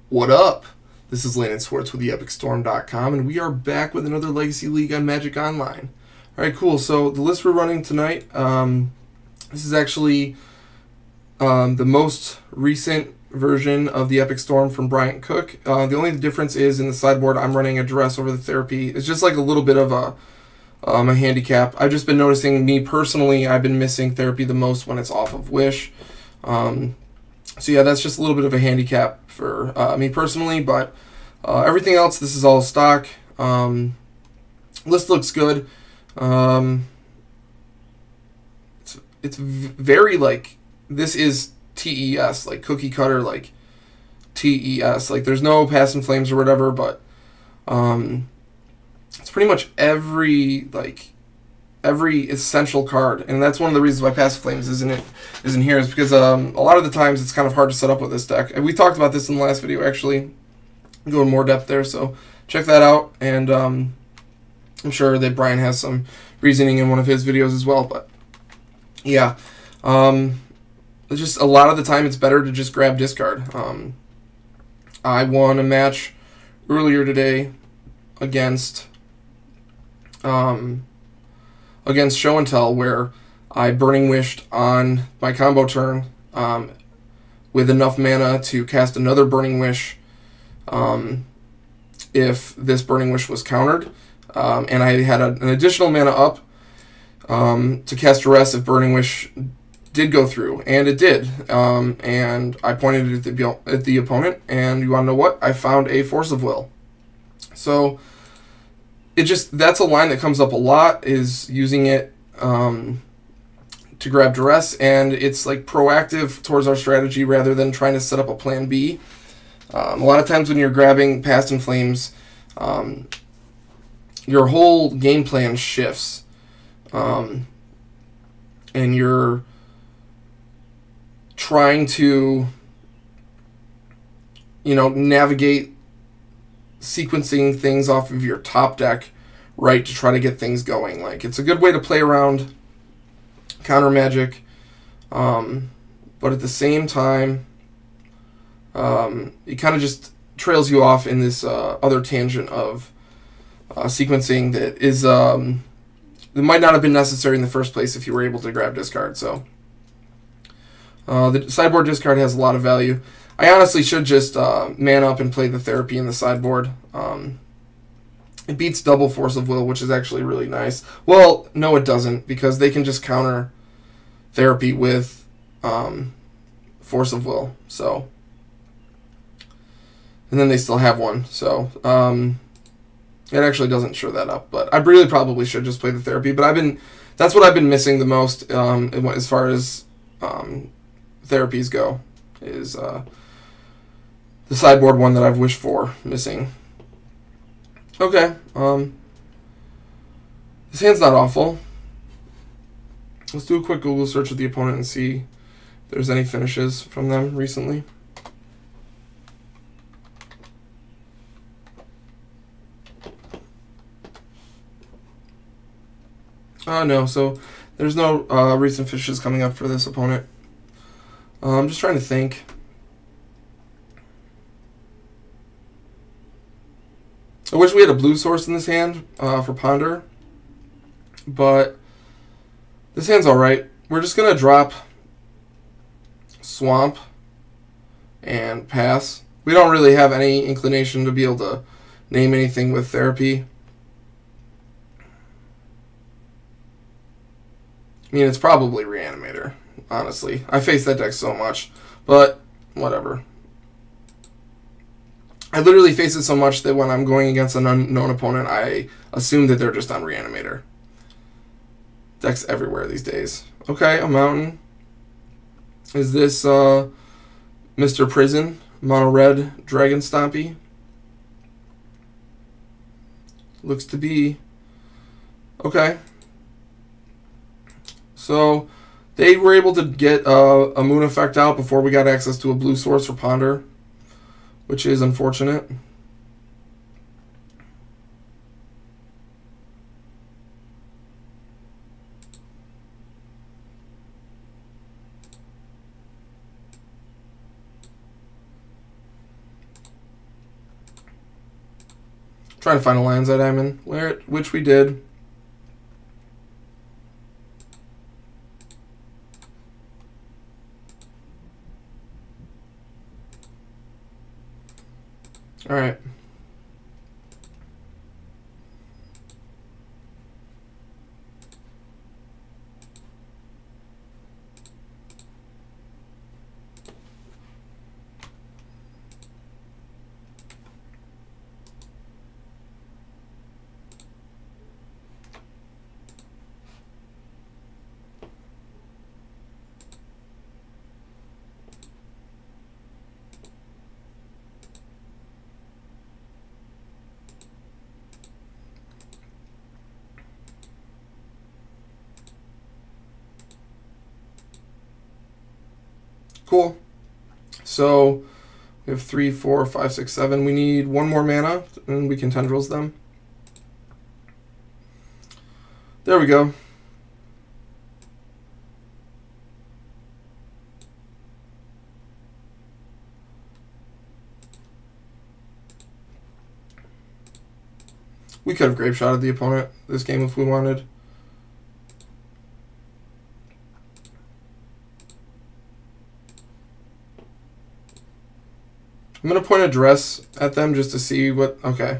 What up? This is Landon Sworts with theepicstorm.com, and we are back with another Legacy League on Magic Online. Alright, cool. So the list we're running tonight, this is actually the most recent version of the Epic Storm from Bryant Cook. The only difference is in the sideboard I'm running a Duress over the Therapy. It's just like a little bit of a handicap. I've just been noticing, me personally, I've been missing Therapy the most when it's off of Wish. So yeah, that's just a little bit of a handicap for me personally, but everything else, this is all stock. List looks good. It's very, like, this is TES, like cookie cutter, like TES. Like, there's no Past in Flames or whatever, but it's pretty much every essential card, and that's one of the reasons why Past Flames isn't here, is because a lot of the times it's kind of hard to set up with this deck. And we talked about this in the last video, actually. Go in more depth there, so check that out. And I'm sure that Brian has some reasoning in one of his videos as well. But yeah, it's just a lot of the time it's better to just grab discard. I won a match earlier today against Show and Tell, where I Burning Wished on my combo turn with enough mana to cast another Burning Wish if this Burning Wish was countered, and I had an additional mana up to cast Duress if Burning Wish did go through, and it did, and I pointed it at the opponent, and you want to know what? I found a Force of Will. So that's a line that comes up a lot, is using it to grab Duress, and it's like proactive towards our strategy rather than trying to set up a plan B. A lot of times when you're grabbing Past in Flames, your whole game plan shifts, and you're trying to, navigate sequencing things off of your top deck, right, to try to get things going. Like, it's a good way to play around counter magic, but at the same time, it kind of just trails you off in this other tangent of sequencing that is that might not have been necessary in the first place if you were able to grab discard. So the sideboard discard has a lot of value. I honestly should just man up and play the Therapy in the sideboard. It beats double Force of Will, which is actually really nice. Well, no, it doesn't, because they can just counter Therapy with Force of Will. So, and then they still have one. So it actually doesn't show that up. But I really probably should just play the Therapy. But that's what I've been missing the most as far as therapies go, is the sideboard one that I've wished for missing. Okay, this hand's not awful. Let's do a quick Google search of the opponent and see if there's any finishes from them recently. No, so there's no recent finishes coming up for this opponent. I'm just trying to think. I wish we had a blue source in this hand for Ponder, but this hand's alright. We're just going to drop Swamp and pass. We don't really have any inclination to be able to name anything with Therapy. I mean, it's probably Reanimator, honestly. I face that deck so much, but whatever. I literally face it so much that when I'm going against an unknown opponent, I assume that they're just on Reanimator. Decks everywhere these days. Okay, a Mountain. Is this Mr. Prison? Mono red Dragon Stompy? Looks to be. Okay. So they were able to get a Moon effect out before we got access to a blue source for Ponder, which is unfortunate. Trying to find a Lion's Eye Diamond, which we did. All right. Cool. So we have 3, 4, 5, 6, 7. We need 1 more mana, and we can tendrils them. There we go. We could have grape shotted the opponent this game if we wanted. I'm going to point a dress at them just to see what... Okay.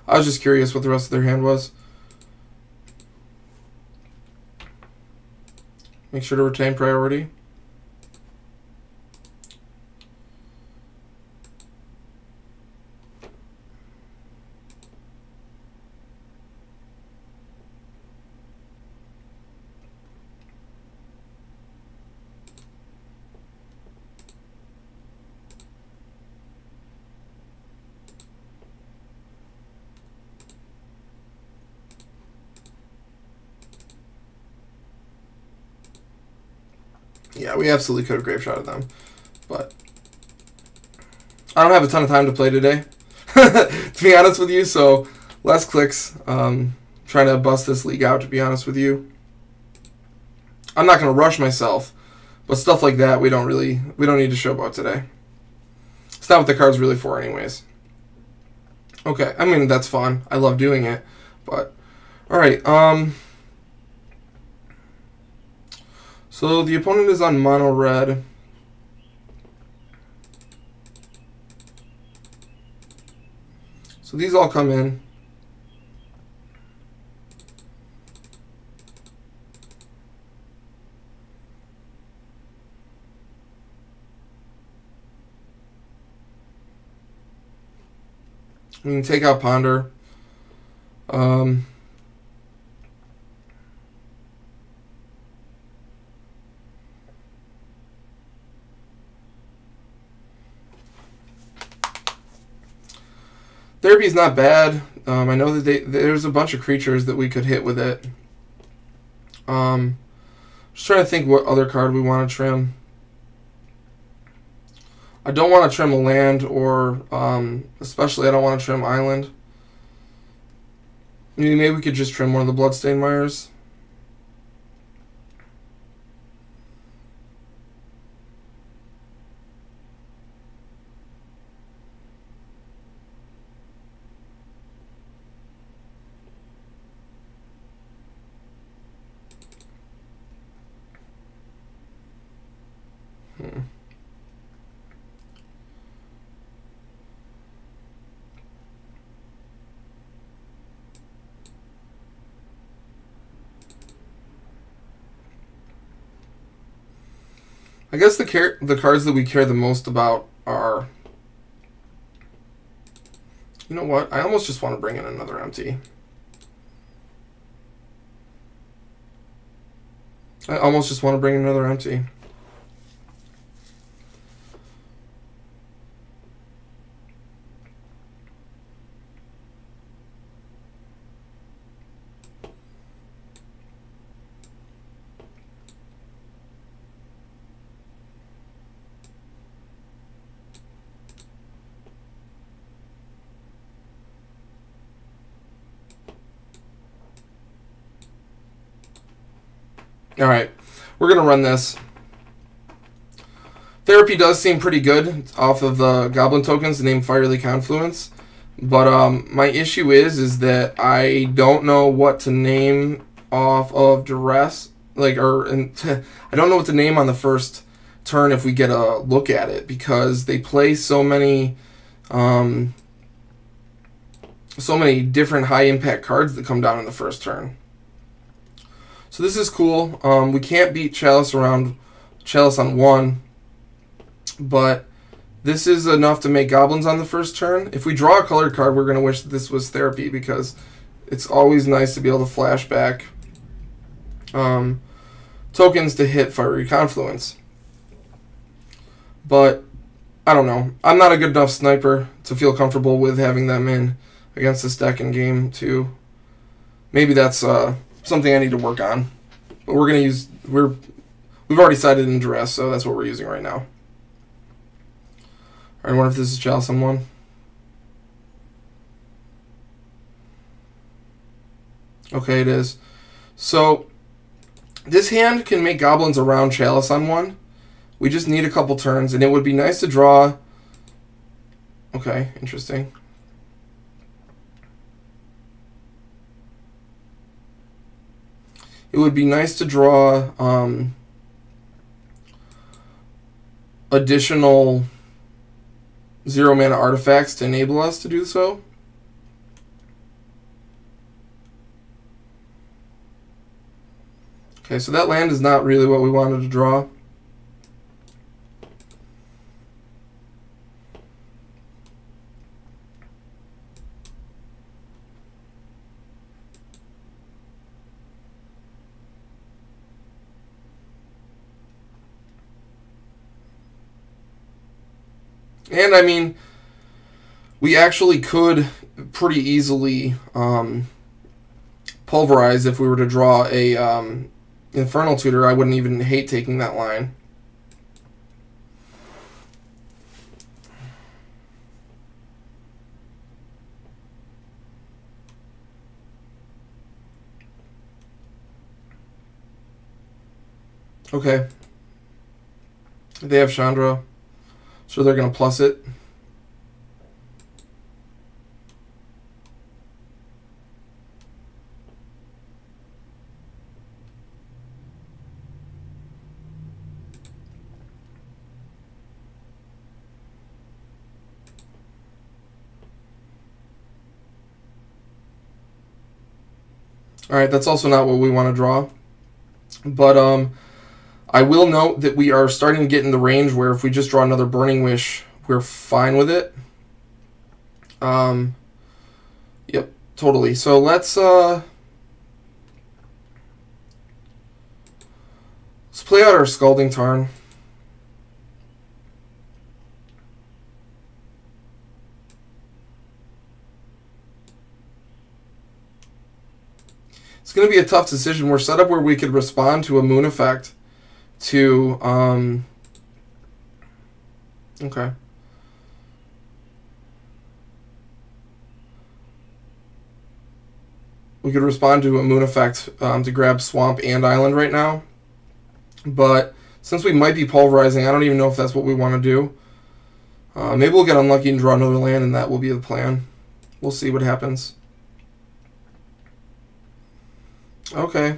I was just curious what the rest of their hand was. Make sure to retain priority. Yeah, we absolutely could have grape shotted them, but I don't have a ton of time to play today, to be honest with you, so less clicks. Trying to bust this league out, to be honest with you. I'm not going to rush myself, but stuff like that we don't need to showboat today. It's not what the card's really for anyways. Okay, I mean, that's fun. I love doing it, but alright, so the opponent is on mono red. So these all come in. We can take out Ponder. Therapy's not bad. I know that there's a bunch of creatures that we could hit with it. Just trying to think what other card we want to trim. I don't want to trim a land, or especially I don't want to trim Island. Maybe we could just trim one of the Bloodstained Mires. I guess the cards that we care the most about are... You know what? I almost just want to bring in another empty. I almost just want to bring in another empty. Alright, we're going to run this. Therapy does seem pretty good off of the Goblin tokens, named Fiery Confluence. But my issue is that I don't know what to name off of duress, I don't know what to name on the first turn if we get a look at it, because they play so many different high impact cards that come down in the first turn. So this is cool. We can't beat Chalice on 1, but this is enough to make goblins on the first turn. If we draw a colored card, we're going to wish that this was therapy, because it's always nice to be able to flash back tokens to hit Fiery Confluence. But I don't know. I'm not a good enough sniper to feel comfortable with having them in against this deck in game 2. Maybe that's something I need to work on. But we're going to use... We've already sided in duress, so that's what we're using right now. I wonder if this is Chalice on 1. Okay, it is. So, this hand can make goblins around Chalice on 1. We just need a couple turns, and it would be nice to draw... Okay, interesting. It would be nice to draw additional 0-mana artifacts to enable us to do so. Okay, so that land is not really what we wanted to draw. And, I mean, we actually could pretty easily pulverize if we were to draw a Infernal Tutor. I wouldn't even hate taking that line. Okay. They have Chandra. So they're going to plus it. Alright, that's also not what we want to draw. But I will note that we are starting to get in the range where if we just draw another Burning Wish, we're fine with it. Yep, totally. So let's play out our Scalding Tarn. It's going to be a tough decision. We're set up where we could respond to a Moon Effect to, okay. We could respond to a Moon Effect to grab Swamp and Island right now. But since we might be pulverizing, I don't even know if that's what we want to do. Maybe we'll get unlucky and draw another land, and that will be the plan. We'll see what happens. Okay.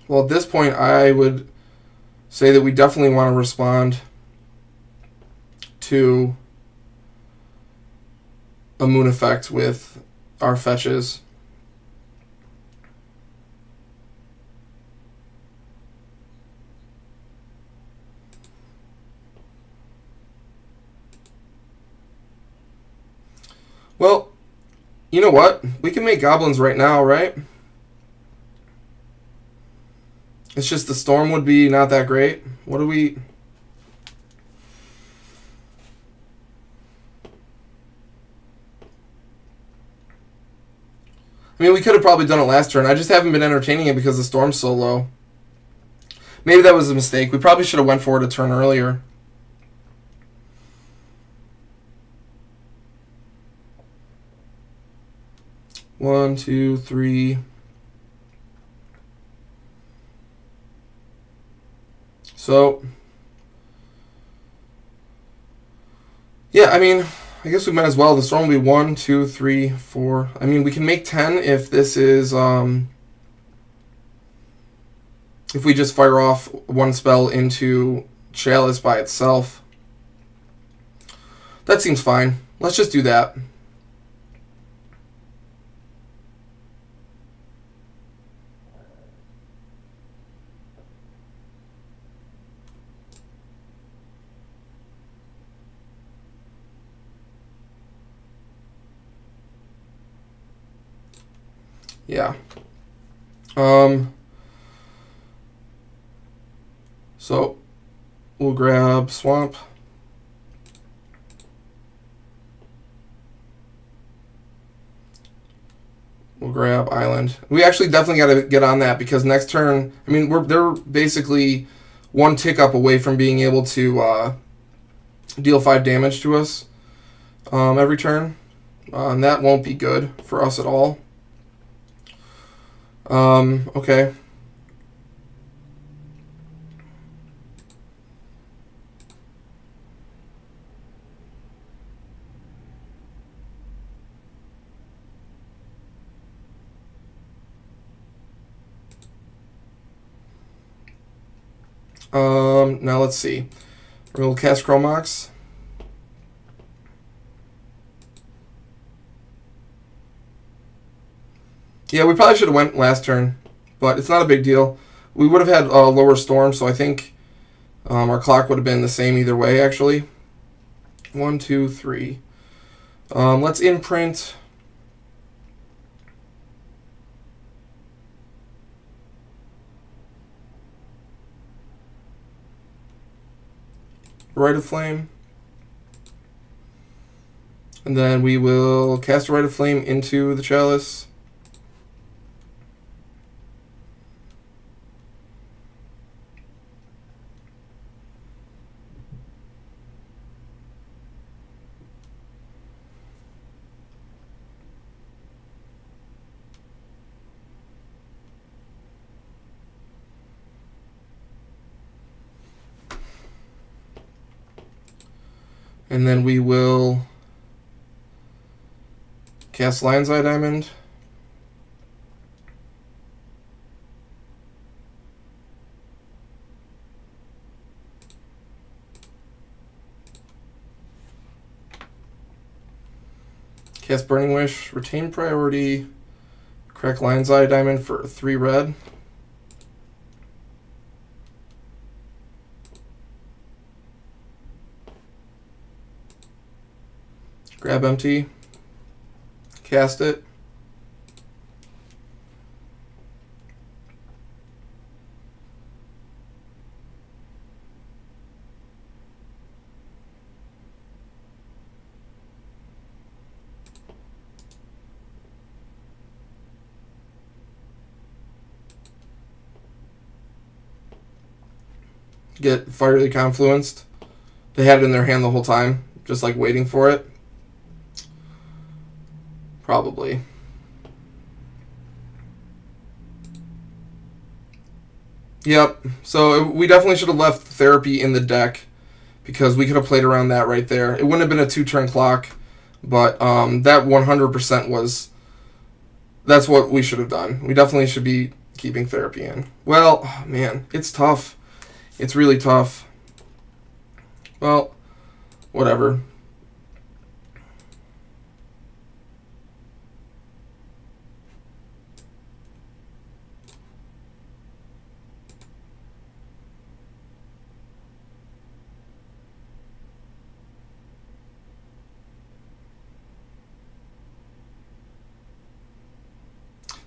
Well, at this point, I would say that we definitely want to respond to a Moon Effect with our fetches. Well, you know what? We can make goblins right now, right? It's just the storm would be not that great. What do we... I mean, we could have probably done it last turn. I just haven't been entertaining it because the storm's so low. Maybe that was a mistake. We probably should have went for it a turn earlier. One, two, three. So, Yeah, I mean, I guess we might as well. The storm will be 1, 2, 3, 4. I mean, we can make 10 if this is, if we just fire off one spell into Chalice by itself. That seems fine. Let's just do that. Yeah. So we'll grab Swamp. We'll grab Island. We actually definitely got to get on that because next turn, I mean, they're basically one tick up away from being able to deal 5 damage to us every turn. And that won't be good for us at all. Okay. Now let's see. We'll cast Chromox. Yeah, we probably should have went last turn, but it's not a big deal. We would have had a lower storm, so I think our clock would have been the same either way, actually. 1, 2, 3. Let's imprint. Rite of Flame. And then we will cast a Rite of Flame into the Chalice. And then we will cast Lion's Eye Diamond. Cast Burning Wish, retain priority, crack Lion's Eye Diamond for 3 red. Grab empty, cast it. Get Fiery Confluenced. They had it in their hand the whole time, just like waiting for it. Probably. Yep. So we definitely should have left Therapy in the deck because we could have played around that right there. It wouldn't have been a 2-turn clock, but that 100% was... That's what we should have done. We definitely should be keeping Therapy in. Well, oh man, it's tough. It's really tough. Well, whatever.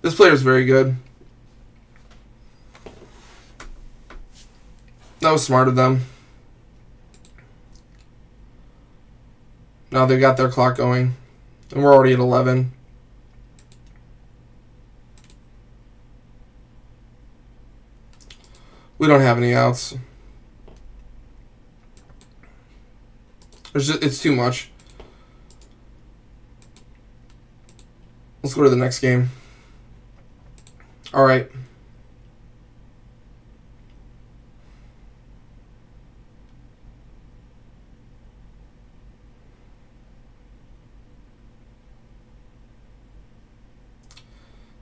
This player is very good. That was smart of them. Now they've got their clock going. And we're already at 11. We don't have any outs. It's too much. Let's go to the next game. All right.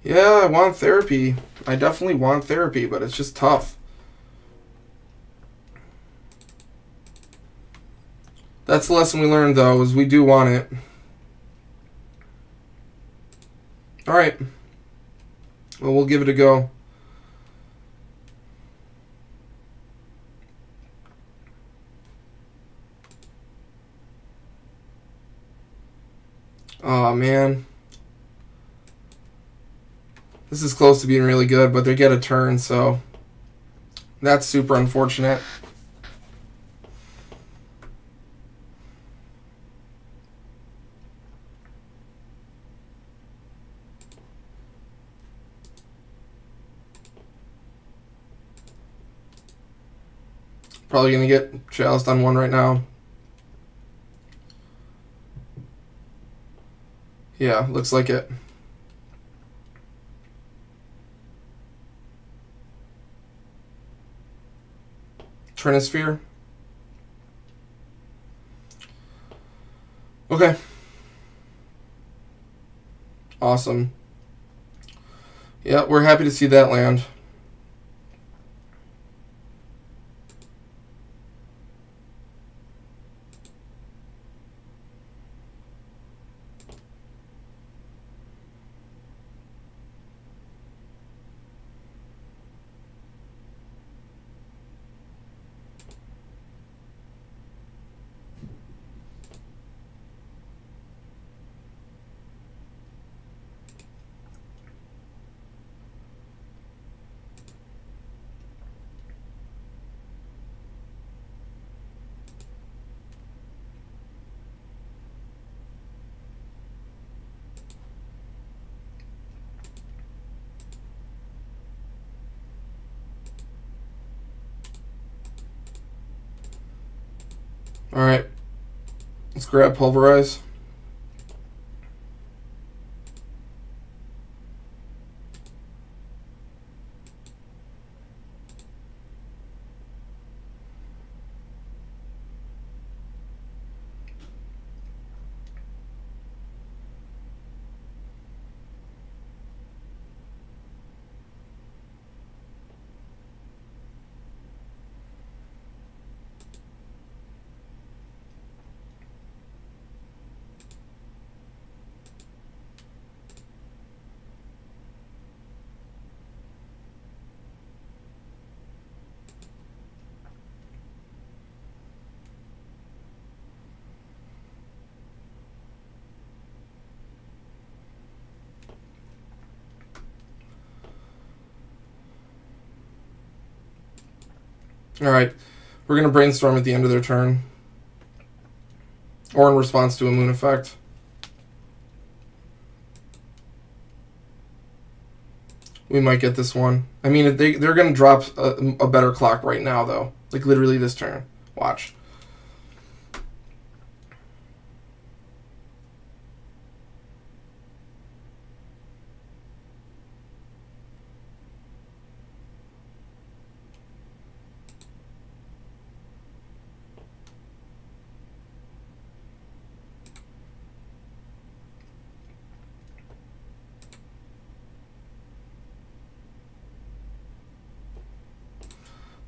Yeah, I want therapy. I definitely want therapy, but it's just tough. That's the lesson we learned, though, is we do want it. All right. Well, we'll give it a go. Oh, man. This is close to being really good, but they get a turn, so that's super unfortunate. Probably going to get chaliced on one right now. Yeah, looks like it. Trinisphere. Okay. Awesome. Yeah, we're happy to see that land. All right. Let's grab Pulverize. All right. We're going to brainstorm at the end of their turn. Or in response to a moon effect. We might get this one. I mean, they're going to drop a better clock right now, though. Like, literally this turn. Watch.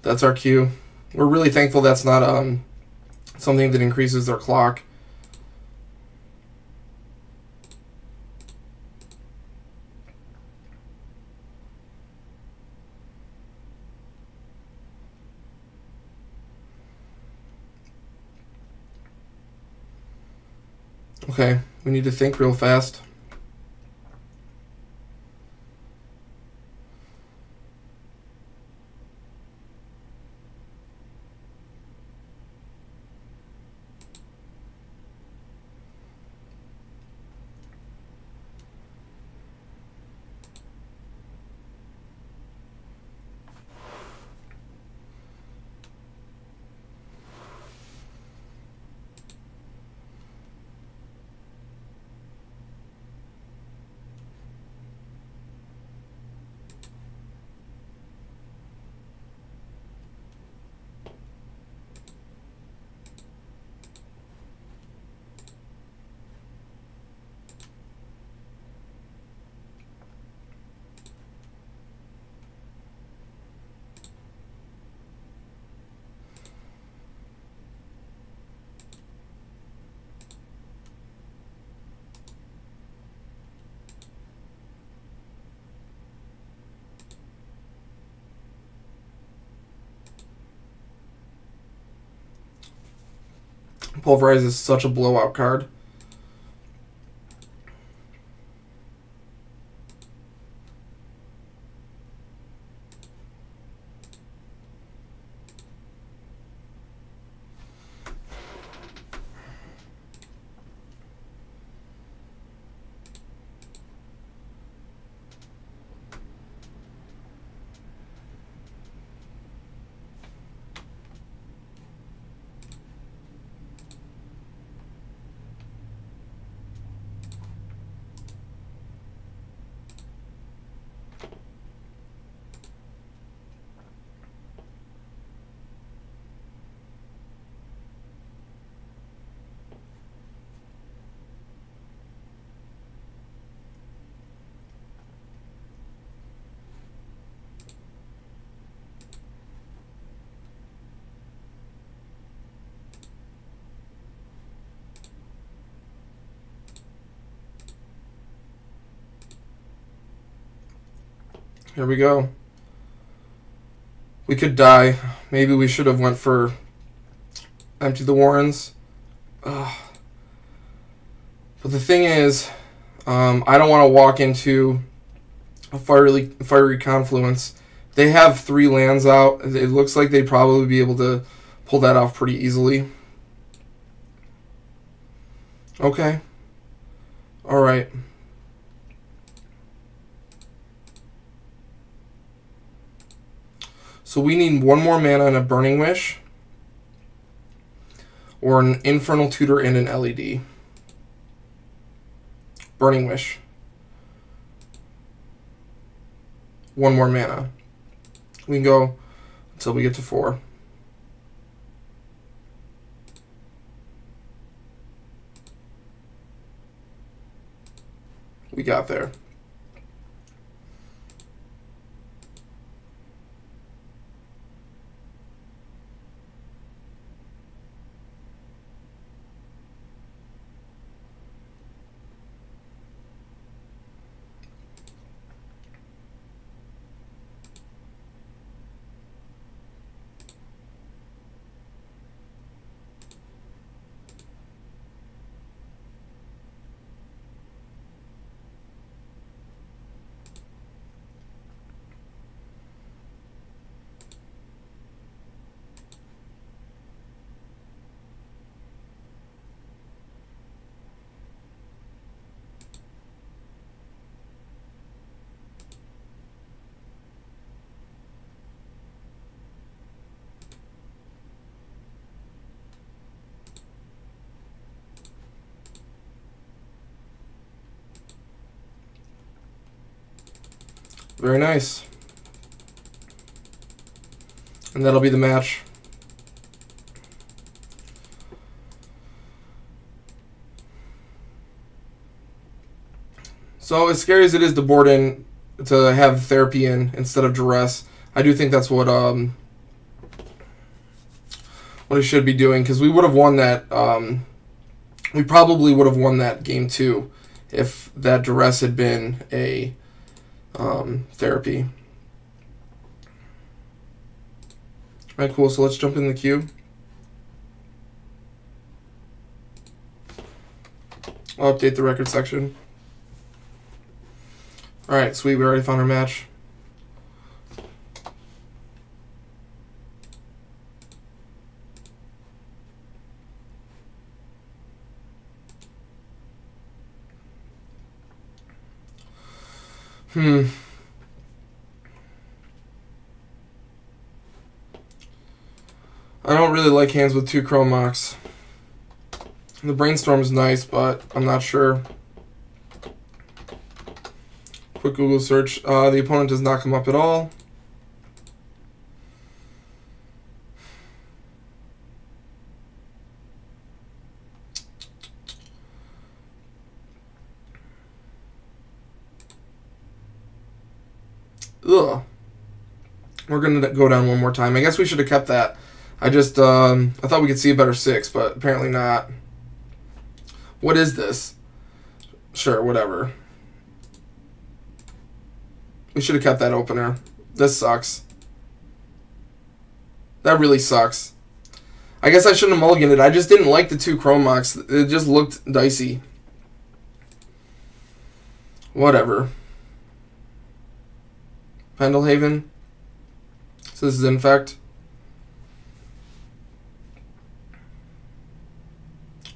That's our cue. We're really thankful that's not something that increases their clock. Okay, we need to think real fast. Pulverize is such a blowout card. Here we go. We could die. Maybe we should have went for empty the Warrens. Ugh. But the thing is, I don't want to walk into a fiery confluence. They have 3 lands out. It looks like they'd probably be able to pull that off pretty easily. Okay. All right. So we need 1 more mana and a Burning Wish, or an Infernal Tutor and an LED. Burning Wish. 1 more mana. We can go until we get to 4. We got there. Very nice. And that'll be the match. So as scary as it is to board in, to have therapy in instead of duress, I do think that's what he should be doing, because we would have won that. We probably would have won that game 2 if that duress had been a therapy. Alright, cool. So let's jump in the queue. I'll update the record section. Alright, sweet. We already found our match. I don't really like hands with 2 Chrome Mox. The Brainstorm is nice, but I'm not sure. Quick Google search. The opponent does not come up at all. Ugh. We're going to go down one more time. I guess we should have kept that. I thought we could see a better 6, but apparently not. What is this? Sure, whatever. We should have kept that opener. This sucks. That really sucks. I guess I shouldn't have mulliganed it. I just didn't like the 2 chrome mocks. It just looked dicey. Whatever. Pendelhaven. So this is Infect.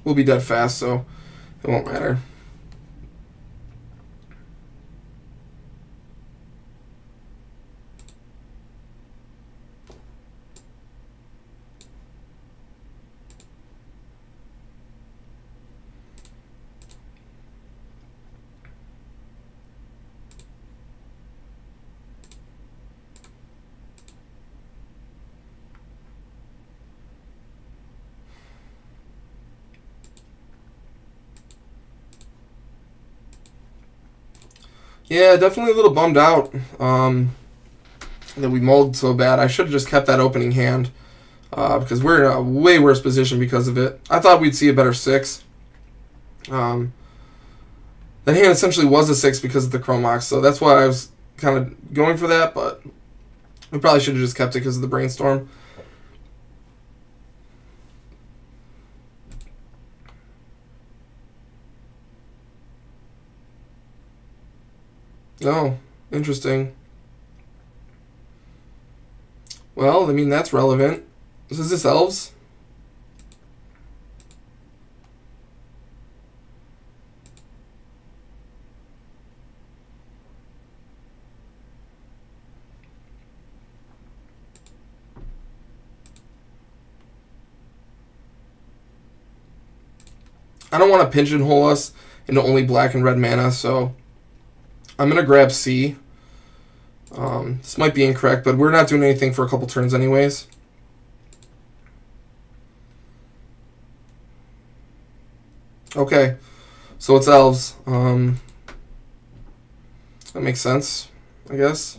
We'll be dead fast, so it won't matter. Yeah, definitely a little bummed out that we mulled so bad. I should have just kept that opening hand because we're in a way worse position because of it. I thought we'd see a better 6. That hand essentially was a 6 because of the chrome mox, so that's why I was kind of going for that, but we probably should have just kept it because of the brainstorm. Oh, interesting. Well, I mean, that's relevant. So is this elves? I don't want to pigeonhole us into only black and red mana, so I'm going to grab C. This might be incorrect, but we're not doing anything for a couple turns anyways. Okay, so it's elves. That makes sense, I guess.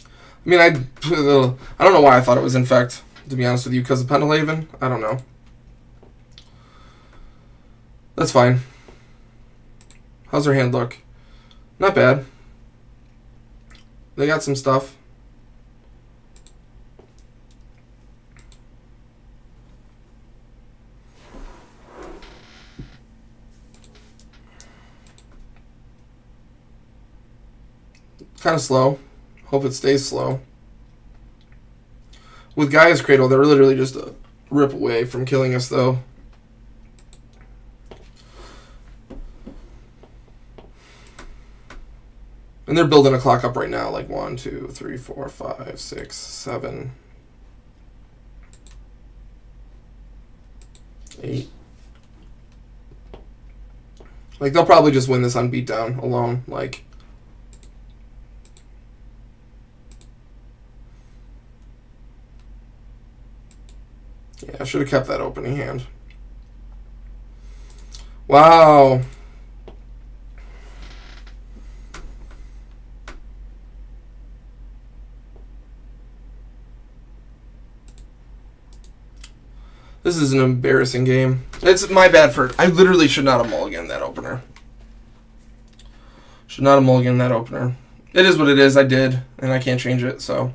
I mean, I don't know why I thought it was Infect, to be honest with you, because of Pendelhaven. I don't know. That's fine. How's their hand look? Not bad. They got some stuff. Kind of slow. Hope it stays slow. With Gaia's Cradle, they're literally just a rip away from killing us, though. And they're building a clock up right now, like 1, 2, 3, 4, 5, 6, 7, 8. Like, they'll probably just win this on beatdown alone. Like, yeah, I should have kept that opening hand. Wow. This is an embarrassing game. It's my bad for... I literally should not have mulliganed that opener. Should not have mulliganed that opener. It is what it is. I did, and I can't change it, so...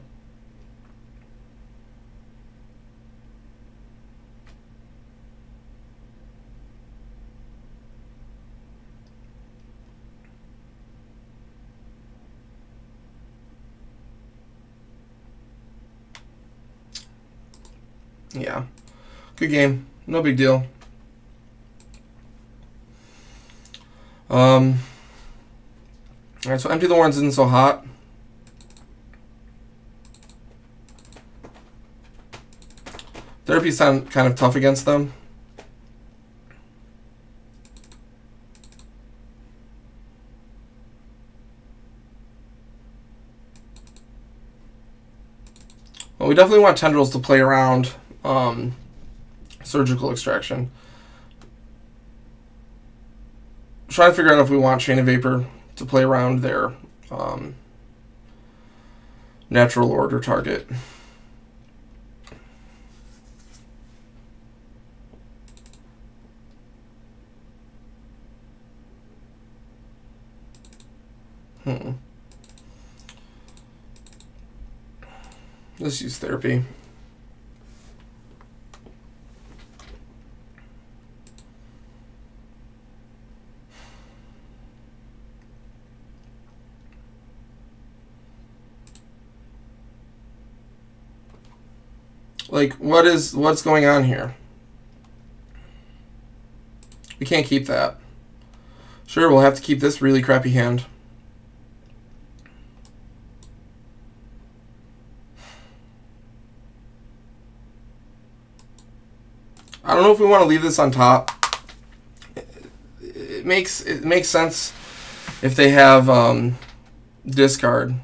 yeah. Good game. No big deal. Alright, so Empty the Warrens isn't so hot. Therapy's kind of tough against them. Well, we definitely want Tendrils to play around Surgical Extraction. Trying to figure out if we want Chain of Vapor to play around their natural order target. Let's use Therapy. Like, what's going on here? We can't keep that. Sure, we'll have to keep this really crappy hand. I don't know if we want to leave this on top. It makes sense if they have discard.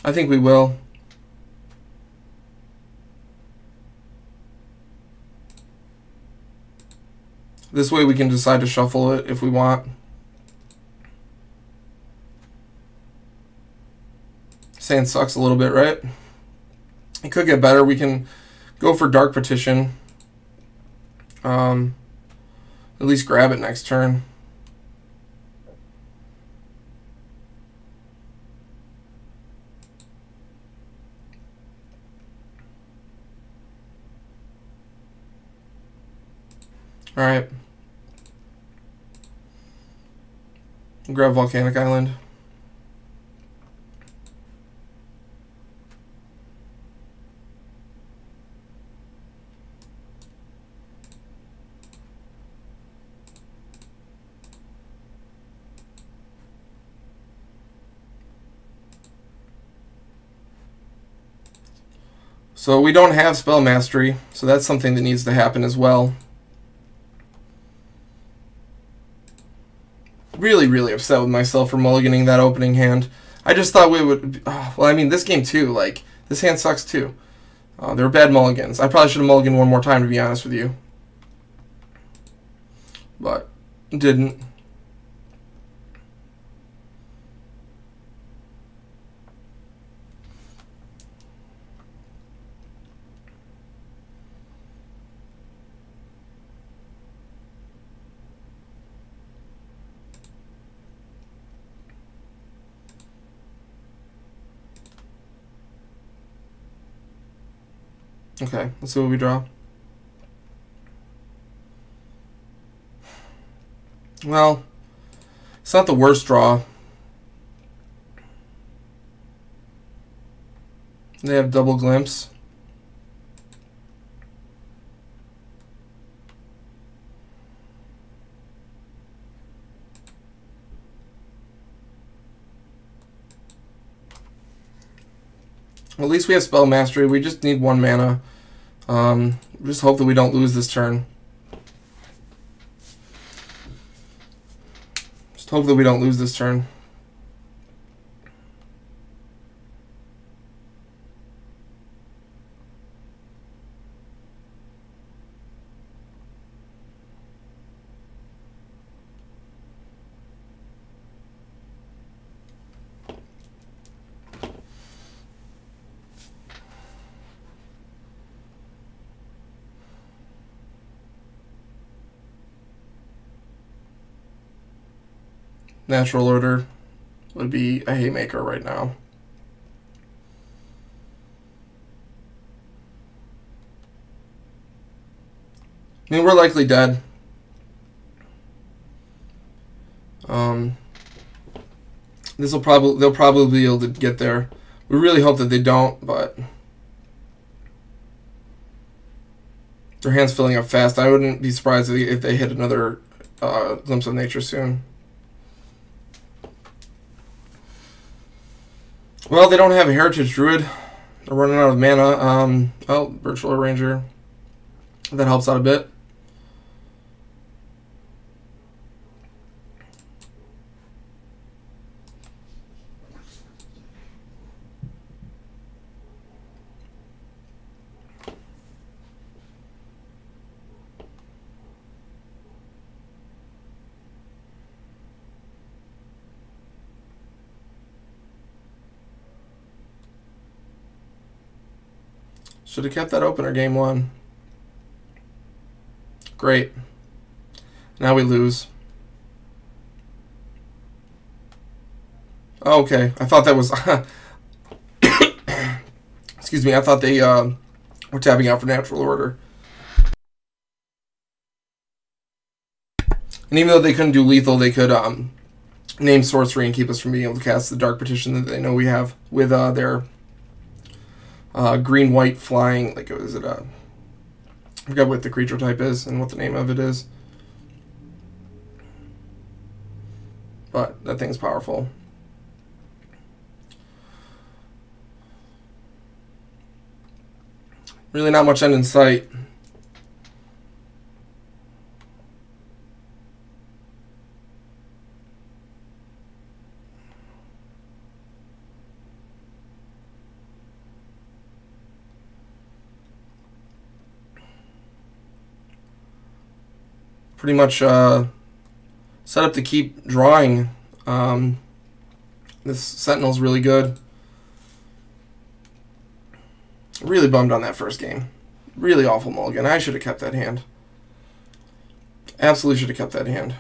I think we will. This way we can decide to shuffle it if we want. Sand sucks a little bit, right? It could get better. We can go for Dark Petition. At least grab it next turn. All right. Grab Volcanic Island. So we don't have Spell Mastery, so that's something that needs to happen as well. Really, really upset with myself for mulliganing that opening hand. I just thought we would... well, I mean, this game too. Like, this hand sucks too. They were bad mulligans. I probably should have mulliganed one more time, to be honest with you. But didn't. Okay, let's see what we draw. Well, it's not the worst draw. They have Double Glimpse. Well, at least we have Spell Mastery. We just need 1 mana. Just hope that we don't lose this turn. Just hope that we don't lose this turn. Natural Order would be a haymaker right now. I mean, we're likely dead. They'll probably be able to get there. We really hope that they don't, but their hand's filling up fast. I wouldn't be surprised if they hit another Glimpse of Nature soon. Well, they don't have a Heritage Druid. They're running out of mana. Oh, Virtual Arranger. That helps out a bit. Should have kept that opener game 1. Great. Now we lose. Oh, okay. I thought that was... Excuse me. I thought they were tapping out for Natural Order. And even though they couldn't do lethal, they could name sorcery and keep us from being able to cast the Dark Petition that they know we have with their green-white flying, like, is it a... I forgot what the creature type is and what the name of it is. But that thing's powerful. Really not much end in sight. Pretty much set up to keep drawing. This Sentinel's really good. Really bummed on that first game. Really awful mulligan. I should have kept that hand. Absolutely should have kept that hand.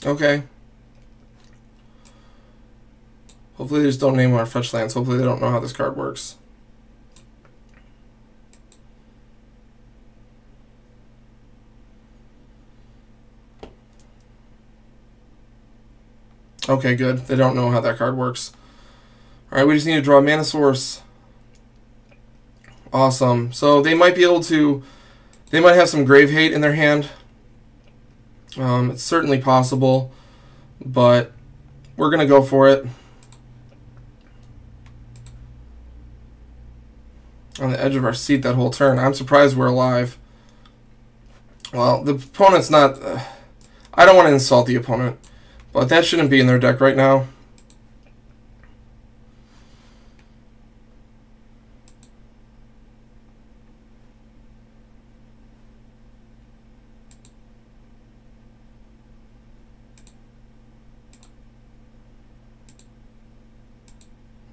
Okay. Hopefully they just don't name our fetch lands. Hopefully they don't know how this card works. Okay, good. They don't know how that card works. Alright, we just need to draw a Mana Source. Awesome. So they might be able to... They might have some Grave Hate in their hand. It's certainly possible, but we're going to go for it. On the edge of our seat that whole turn. I'm surprised we're alive. Well, the opponent's not... I don't want to insult the opponent, but that shouldn't be in their deck right now.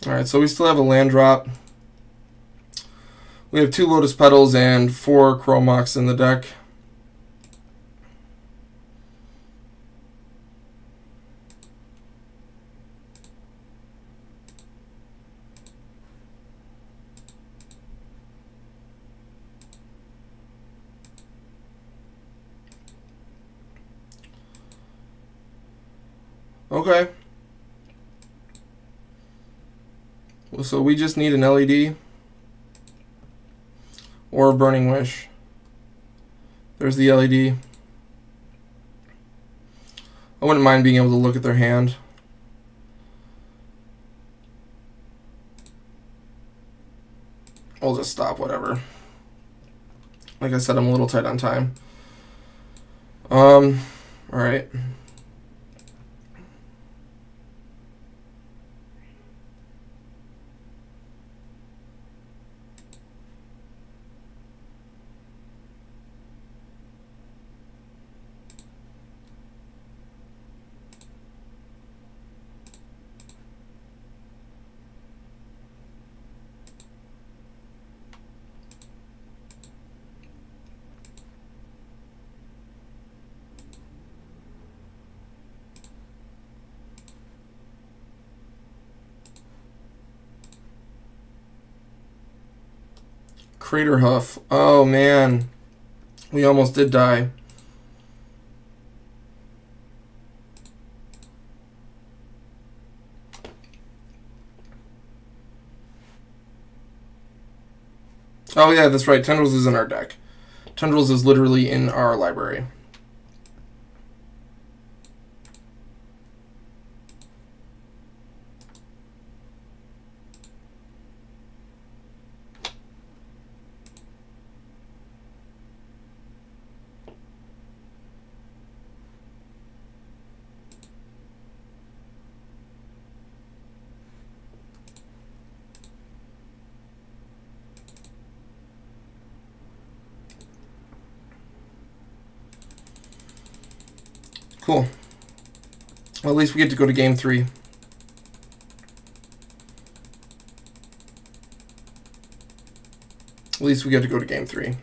Alright, so we still have a land drop. We have 2 Lotus Petals and 4 Chromox in the deck. Okay. So we just need an LED or a Burning Wish. There's the LED. I wouldn't mind being able to look at their hand. I'll just stop, whatever. Like I said, I'm a little tight on time. Alright. Crater Hoof. Oh man, we almost did die. Oh yeah, that's right. Tendrils is in our deck. Tendrils is literally in our library. Cool. Well, at least we get to go to game 3. At least we get to go to game 3.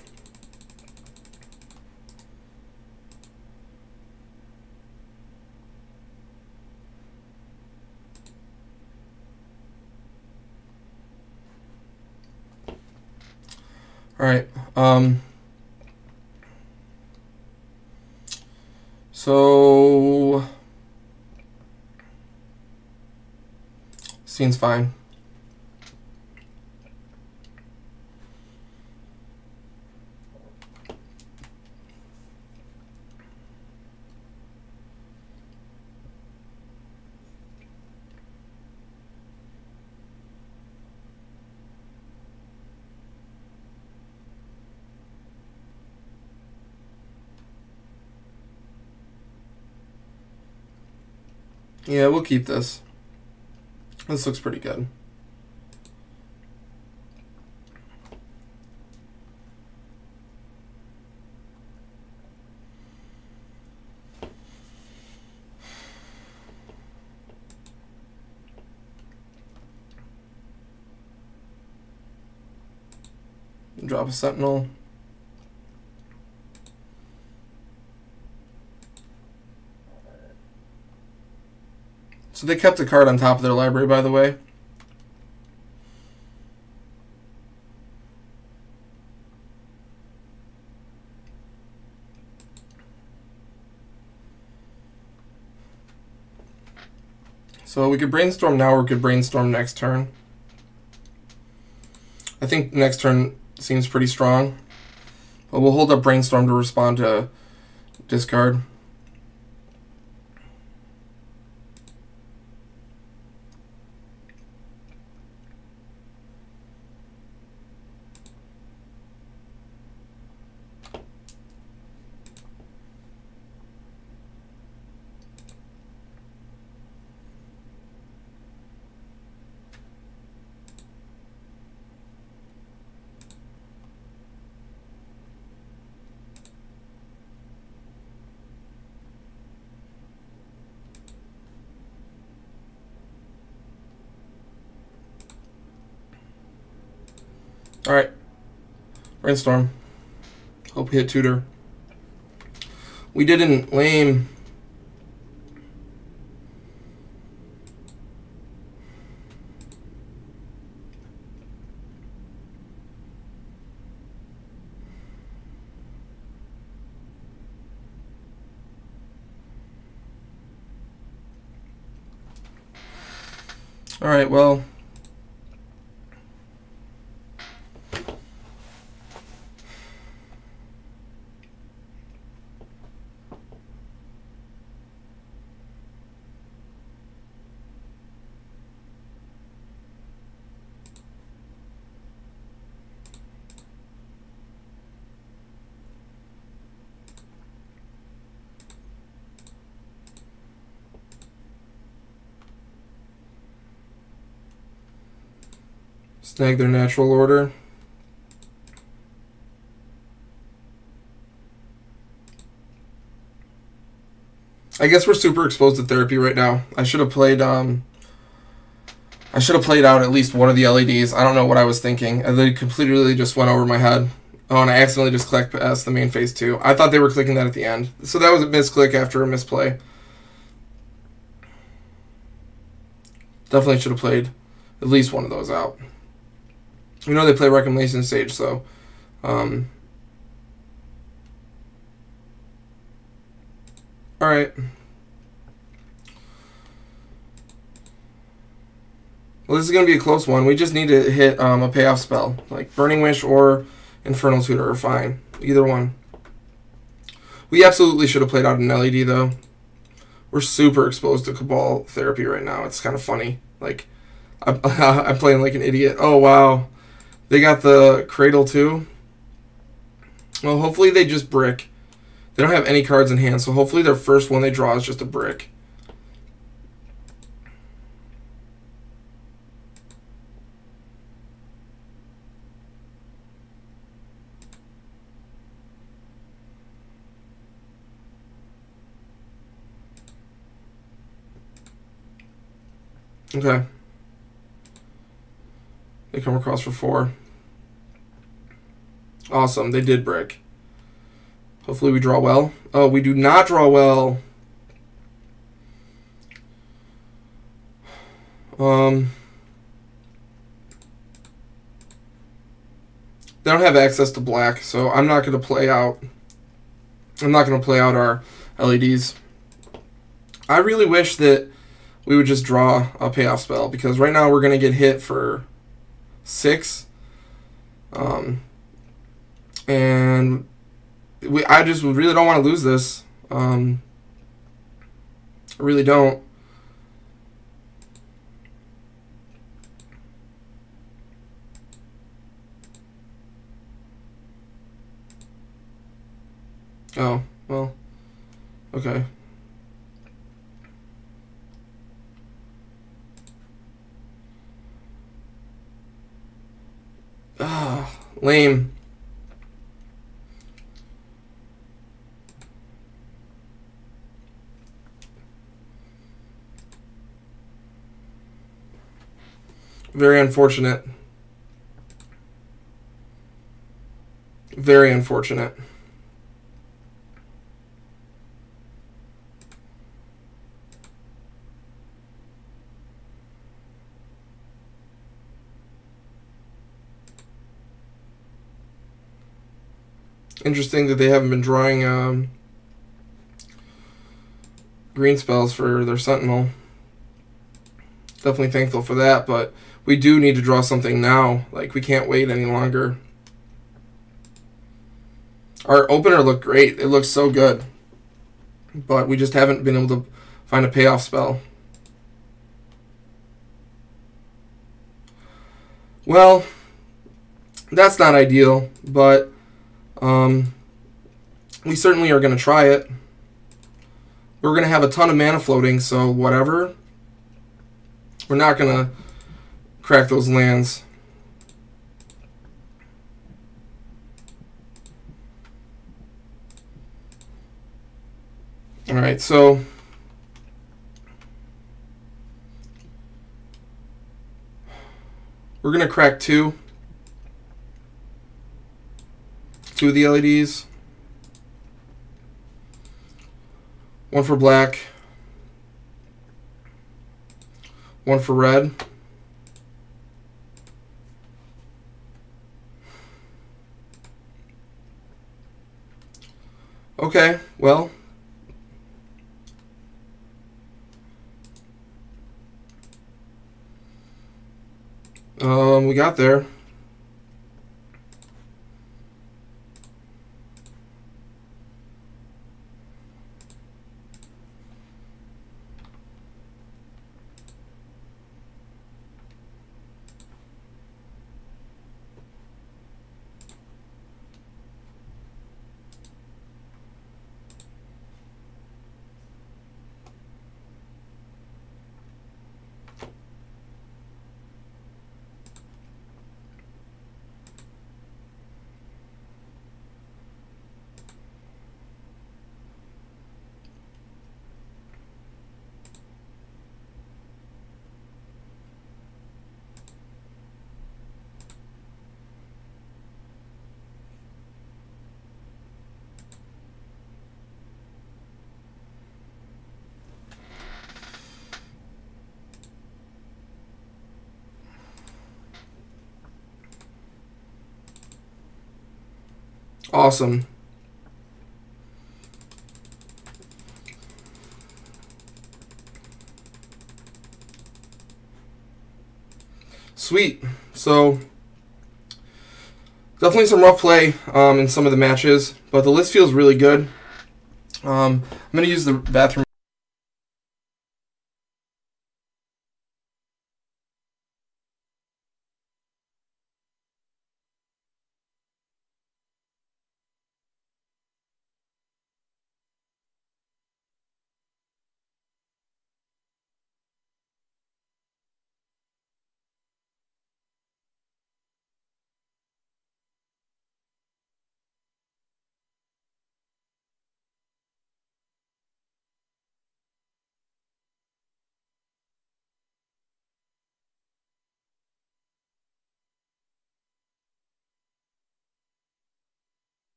All right. So scene's fine. Yeah, we'll keep this. This looks pretty good. Drop a Sentinel. So they kept a card on top of their library, by the way. So we could brainstorm now, or we could brainstorm next turn. I think next turn seems pretty strong. But we'll hold up brainstorm to respond to discard. All right, brainstorm. Hope we hit tutor. We didn't lame. All right, well. Snag their natural order. I guess we're super exposed to therapy right now. I should have played out at least one of the LEDs. I don't know what I was thinking. They completely just went over my head. Oh, and I accidentally just clicked past the main phase 2. I thought they were clicking that at the end. So that was a misclick after a misplay. Definitely should have played at least one of those out. You know they play Reclamation Stage, so alright. Well, this is going to be a close one. We just need to hit a payoff spell. Like Burning Wish or Infernal Tutor are fine. Either one. We absolutely should have played out an LED, though. We're super exposed to Cabal therapy right now. It's kind of funny. Like, I'm playing like an idiot. Oh, wow. They got the Cradle, too. Well, hopefully they just brick. They don't have any cards in hand, so hopefully their first one they draw is just a brick. Okay. They come across for 4. Awesome. They did break. Hopefully we draw well. Oh, we do not draw well. They don't have access to black, so I'm not going to play out. I'm not going to play out our LEDs. I really wish that we would just draw a payoff spell, because right now we're going to get hit for 6. And I just really don't want to lose this. I really don't. Oh, well, okay. Ah, lame. Very unfortunate. Very unfortunate. Interesting that they haven't been drawing green spells for their Sentinel. Definitely thankful for that, but we do need to draw something now. Like, we can't wait any longer. Our opener looked great. It looks so good. But we just haven't been able to find a payoff spell. Well, that's not ideal, but we certainly are going to try it. We're going to have a ton of mana floating, so whatever. We're not going to crack those lands. Alright, so we're going to crack 2. 2 of the LEDs. 1 for black. 1 for red. Okay, well. We got there. Awesome. Sweet. So definitely some rough play in some of the matches, but the list feels really good. I'm going to use the bathroom.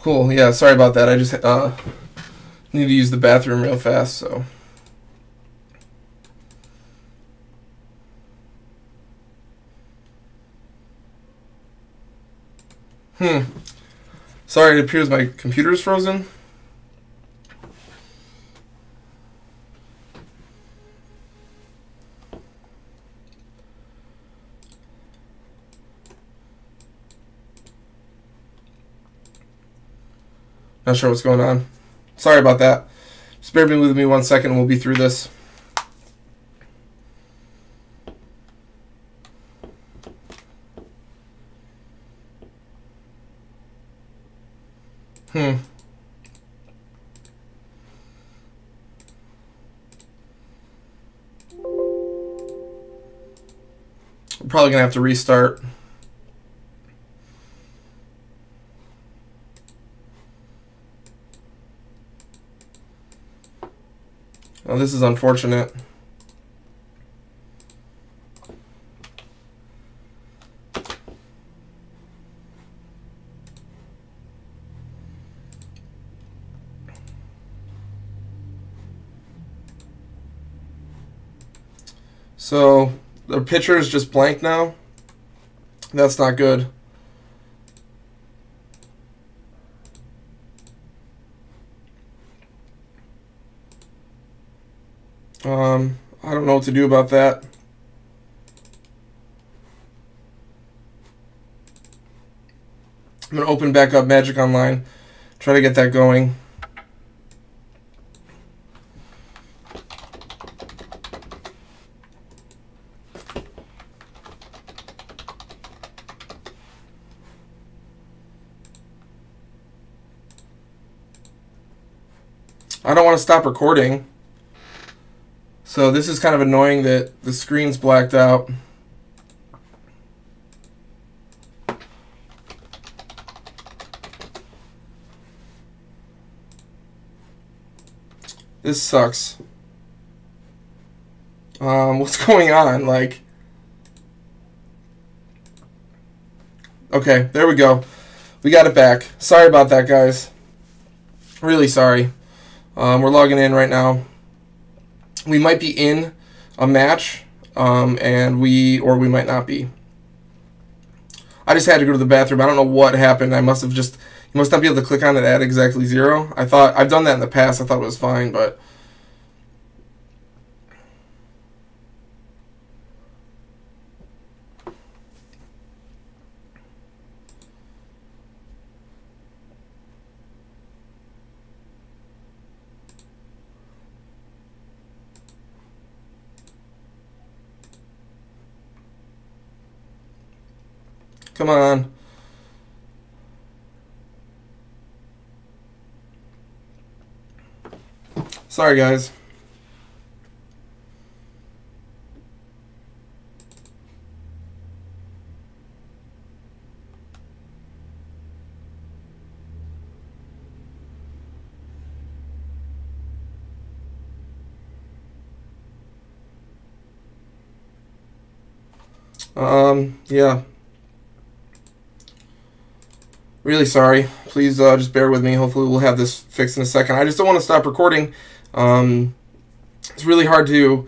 Cool. Yeah, sorry about that. I just need to use the bathroom real fast, so. Sorry, it appears my computer's frozen. Not sure what's going on. Sorry about that. Just bear with me 1 second and we'll be through this. We're probably going to have to restart. Oh, this is unfortunate. So the picture is just blank now. That's not good. I don't know what to do about that. I'm going to open back up Magic Online, try to get that going. I don't want to stop recording. So this is kind of annoying that the screen's blacked out. This sucks. What's going on? Like, okay, there we go. We got it back. Sorry about that, guys. Really sorry. We're logging in right now. We might be in a match, and we might not be. I just had to go to the bathroom. I don't know what happened. I must have just, you must not be able to click on it at exactly 0. I thought, I've done that in the past. I thought it was fine, but. Come on. Sorry, guys. Yeah. Really sorry. Please just bear with me. Hopefully we'll have this fixed in a second. I just don't want to stop recording. It's really hard to,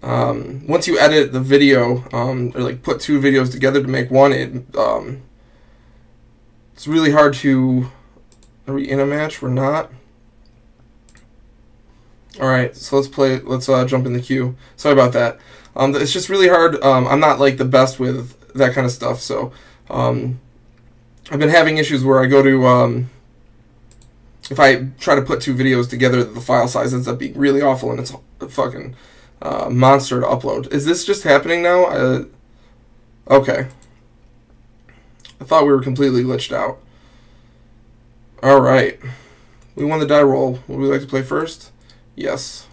once you edit the video, or like put 2 videos together to make one, it's really hard to, are we in a match? We're not. Alright, so let's jump in the queue. Sorry about that. It's just really hard. I'm not like the best with that kind of stuff, so I've been having issues where I go to, if I try to put 2 videos together, the file size ends up being really awful, and it's a fucking monster to upload. Is this just happening now? Okay. I thought we were completely glitched out. Alright. We won the die roll. Would we like to play first? Yes.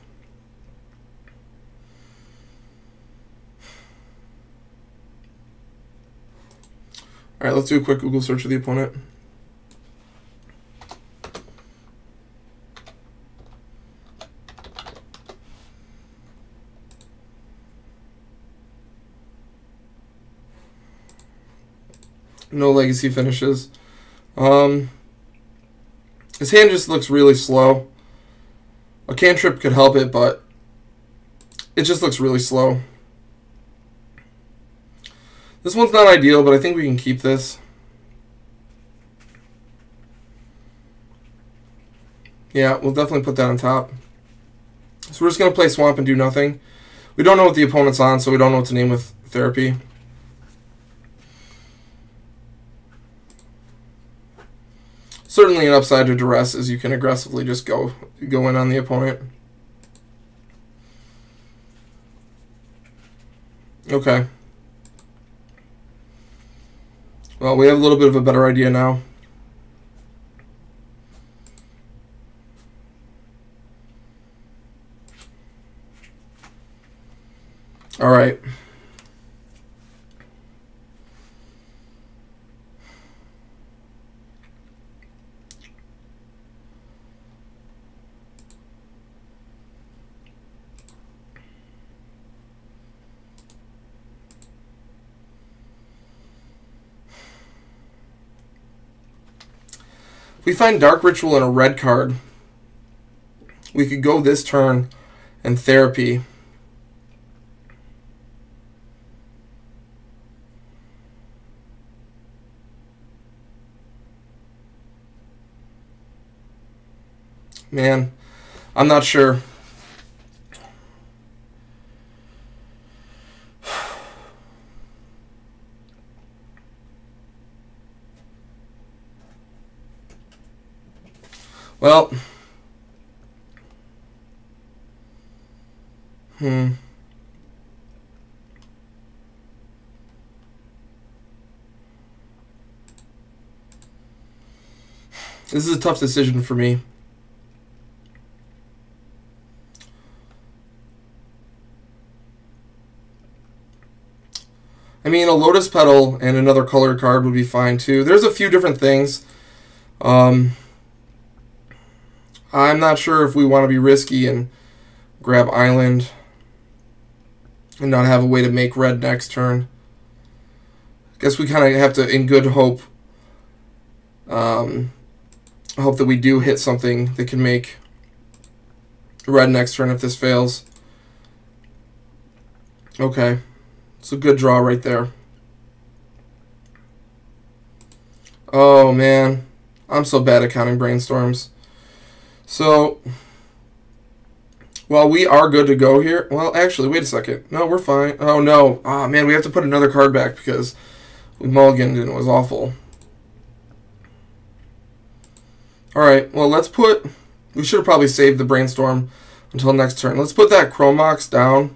Alright, let's do a quick Google search of the opponent. No legacy finishes. His hand just looks really slow. A cantrip could help it, but it just looks really slow. This one's not ideal, but I think we can keep this. Yeah, we'll definitely put that on top. So we're just going to play Swamp and do nothing. We don't know what the opponent's on, so we don't know what to name with Therapy. Certainly an upside to Duress is you can aggressively just go in on the opponent. Okay. Well, we have a little bit of a better idea now. All right. If we find Dark Ritual in a red card, we could go this turn and Therapy. Man, I'm not sure. Well, this is a tough decision for me. I mean, a Lotus Petal and another colored card would be fine too. There's a few different things. I'm not sure if we want to be risky and grab Island and not have a way to make red next turn. Guess we kind of have to, in good hope, hope that we do hit something that can make red next turn if this fails. Okay. It's a good draw right there. Oh, man. I'm so bad at counting brainstorms. So, well, we are good to go here. Well, actually, wait a second. No, we're fine. Oh, no. Oh, man, we have to put another card back because we mulliganed and it was awful. All right, well, let's put... We should have probably saved the brainstorm until next turn. Let's put that Chromox down.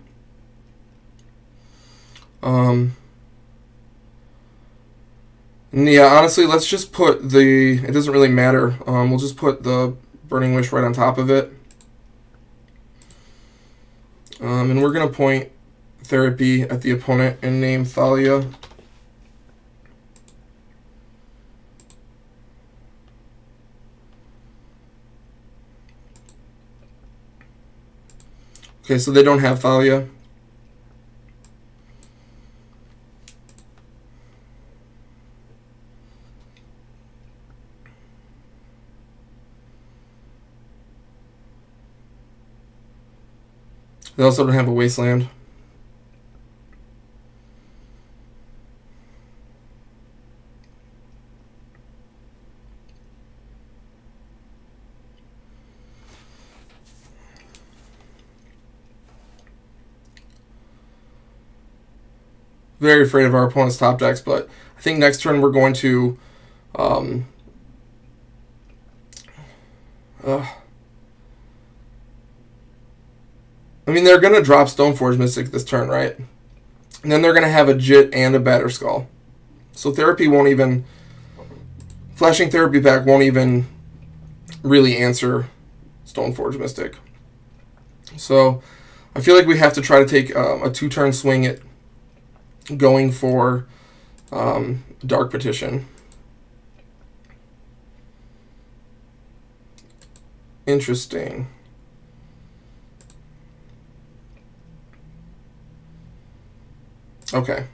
Yeah, honestly, let's just put the... It doesn't really matter. We'll just put the Burning Wish right on top of it. And we're going to point Therapy at the opponent and name Thalia. Okay, so they don't have Thalia. They also don't have a Wasteland. Very afraid of our opponent's top decks, but I think next turn we're going to I mean, they're going to drop Stoneforge Mystic this turn, right? And then they're going to have a Jit and a Batterskull. So Therapy won't even... Flashing Therapy back won't even really answer Stoneforge Mystic. So I feel like we have to try to take a two-turn swing at going for Dark Petition. Interesting. Okay.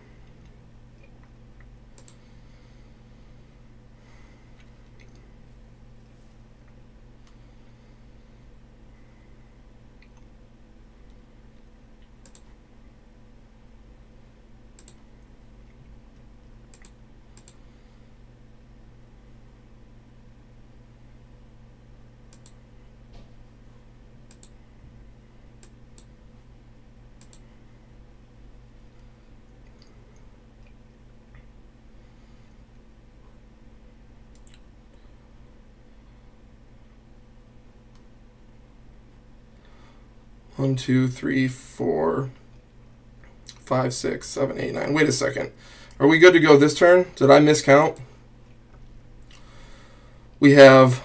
1, 2, 3, 4, 5, 6, 7, 8, 9. Wait a second. Are we good to go this turn? Did I miscount? We have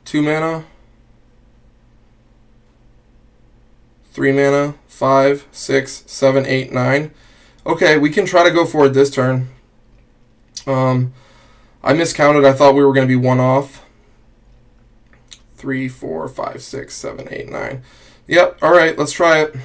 2 mana, 3 mana, 5, 6, 7, 8, 9. Okay, we can try to go for it this turn. I miscounted. I thought we were going to be 1 off. 3, 4, 5, 6, 7, 8, 9. Yep, alright, let's try it.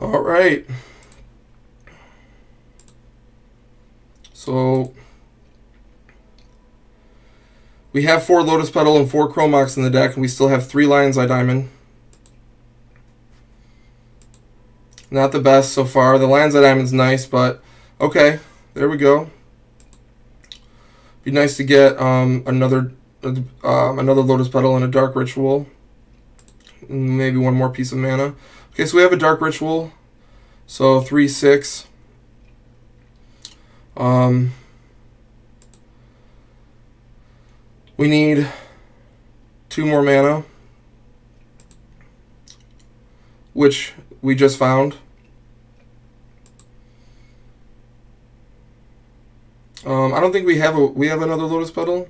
All right. So we have 4 Lotus Petal and 4 Chromox in the deck, and we still have 3 Lion's Eye Diamond. Not the best so far. The Lion's Eye Diamond's nice, but okay. There we go. Be nice to get another Lotus Petal and a Dark Ritual. Maybe one more piece of mana. Okay, so we have a Dark Ritual. So 3, 6. We need 2 more mana, which we just found. I don't think we have another Lotus Petal.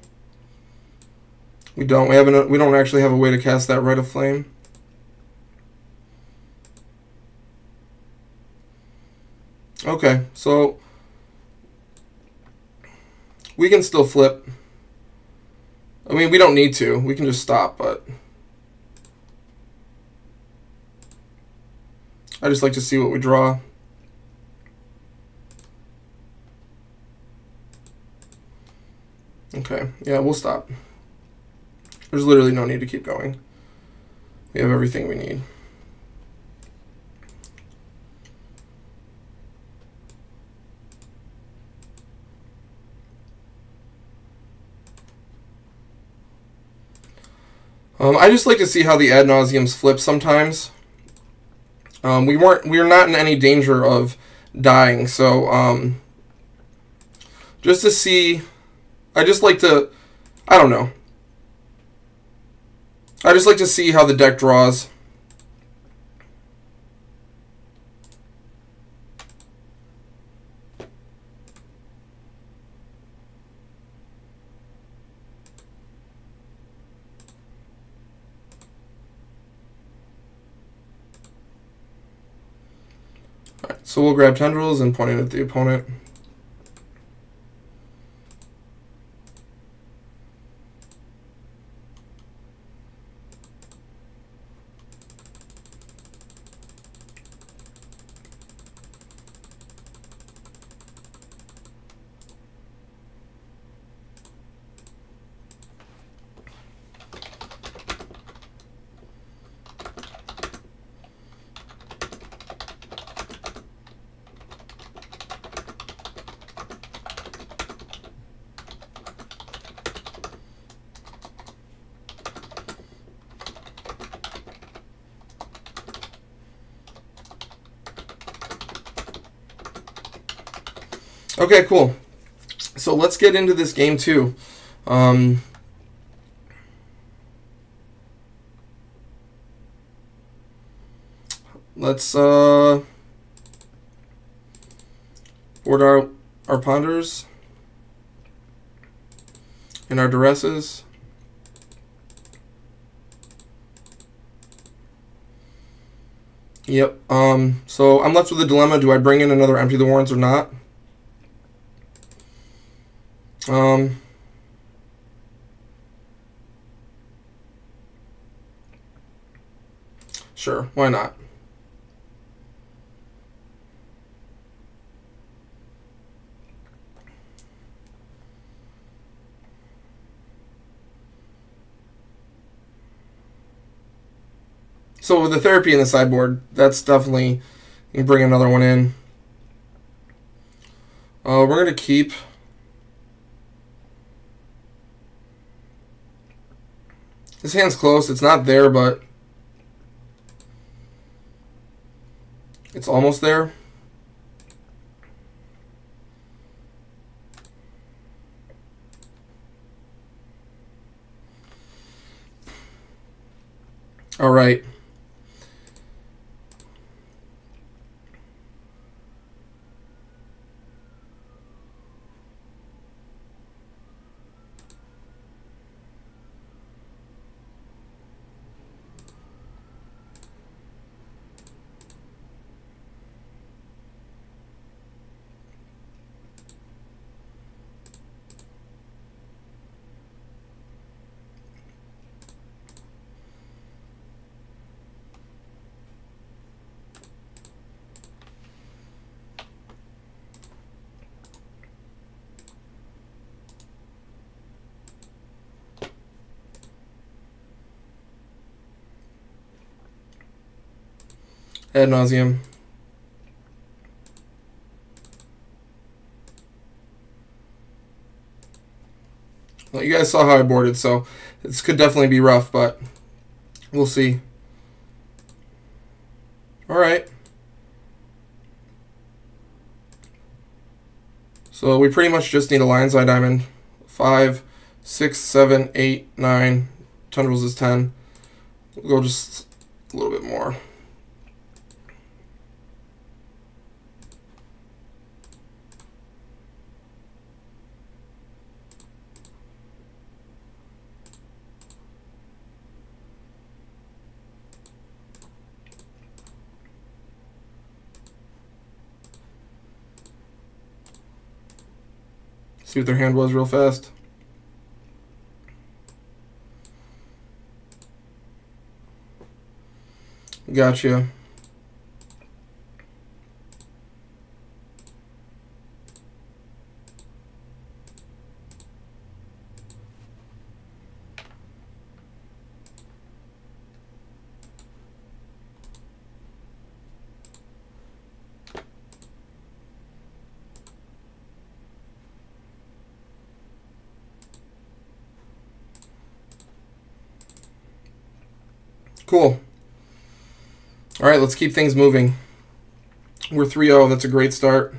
We don't. We don't actually have a way to cast that Rite of Flame. Okay, so we can still flip. I mean, we don't need to. We can just stop, but I just like to see what we draw. Okay, yeah, we'll stop. There's literally no need to keep going. We have everything we need. I just like to see how the ad nauseums flip sometimes. We're not in any danger of dying, so just to see, I just like to, I don't know. I just like to see how the deck draws. Alright, so we'll grab Tendrils and point it at the opponent. Okay, cool. So let's get into this game too. Let's board our Ponders and our Duresses. Yep. So I'm left with a dilemma. Do I bring in another Empty the Warrens or not? Sure, why not? So with the therapy in the sideboard, that's definitely, you can bring another one in. We're going to keep this hand's close. It's not there, but it's almost there. All right. Ad nauseum. Well, you guys saw how I boarded, so this could definitely be rough, but we'll see. All right. So we pretty much just need a lion's eye diamond. 5, 6, 7, 8, 9. Tendrils is 10. We'll go just a little bit more. See what their hand was real fast. Gotcha. Cool. All right, let's keep things moving. We're 3-0. That's a great start.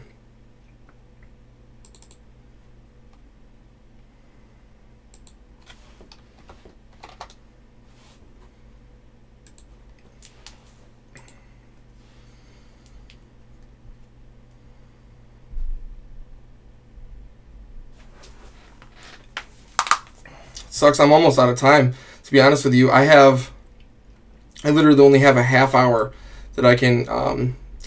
Sucks. I'm almost out of time. To be honest with you, I literally only have a half hour that I can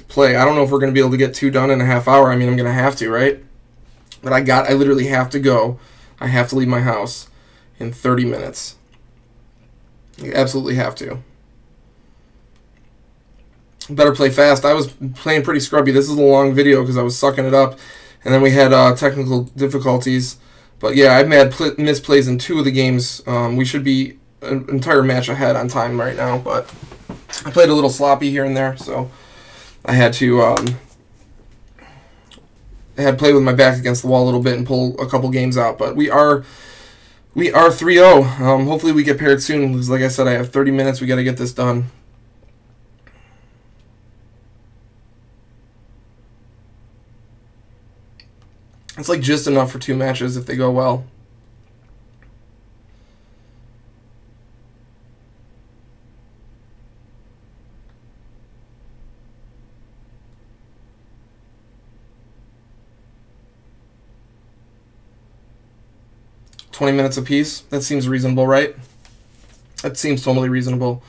play. I don't know if we're going to be able to get 2 done in a half hour. I mean, I'm going to have to, right? But I literally have to go. I have to leave my house in 30 minutes. I absolutely have to. Better play fast. I was playing pretty scrubby. This is a long video because I was sucking it up. And then we had technical difficulties. But yeah, I've had misplays in 2 of the games. We should be an entire match ahead on time right now, but I played a little sloppy here and there, so I had to play with my back against the wall a little bit and pull a couple games out. But we are 3-0. Hopefully we get paired soon, because like I said, I have 30 minutes. We got to get this done. It's like just enough for 2 matches if they go well. $20 minutes apiece. That seems reasonable, right? That seems totally reasonable.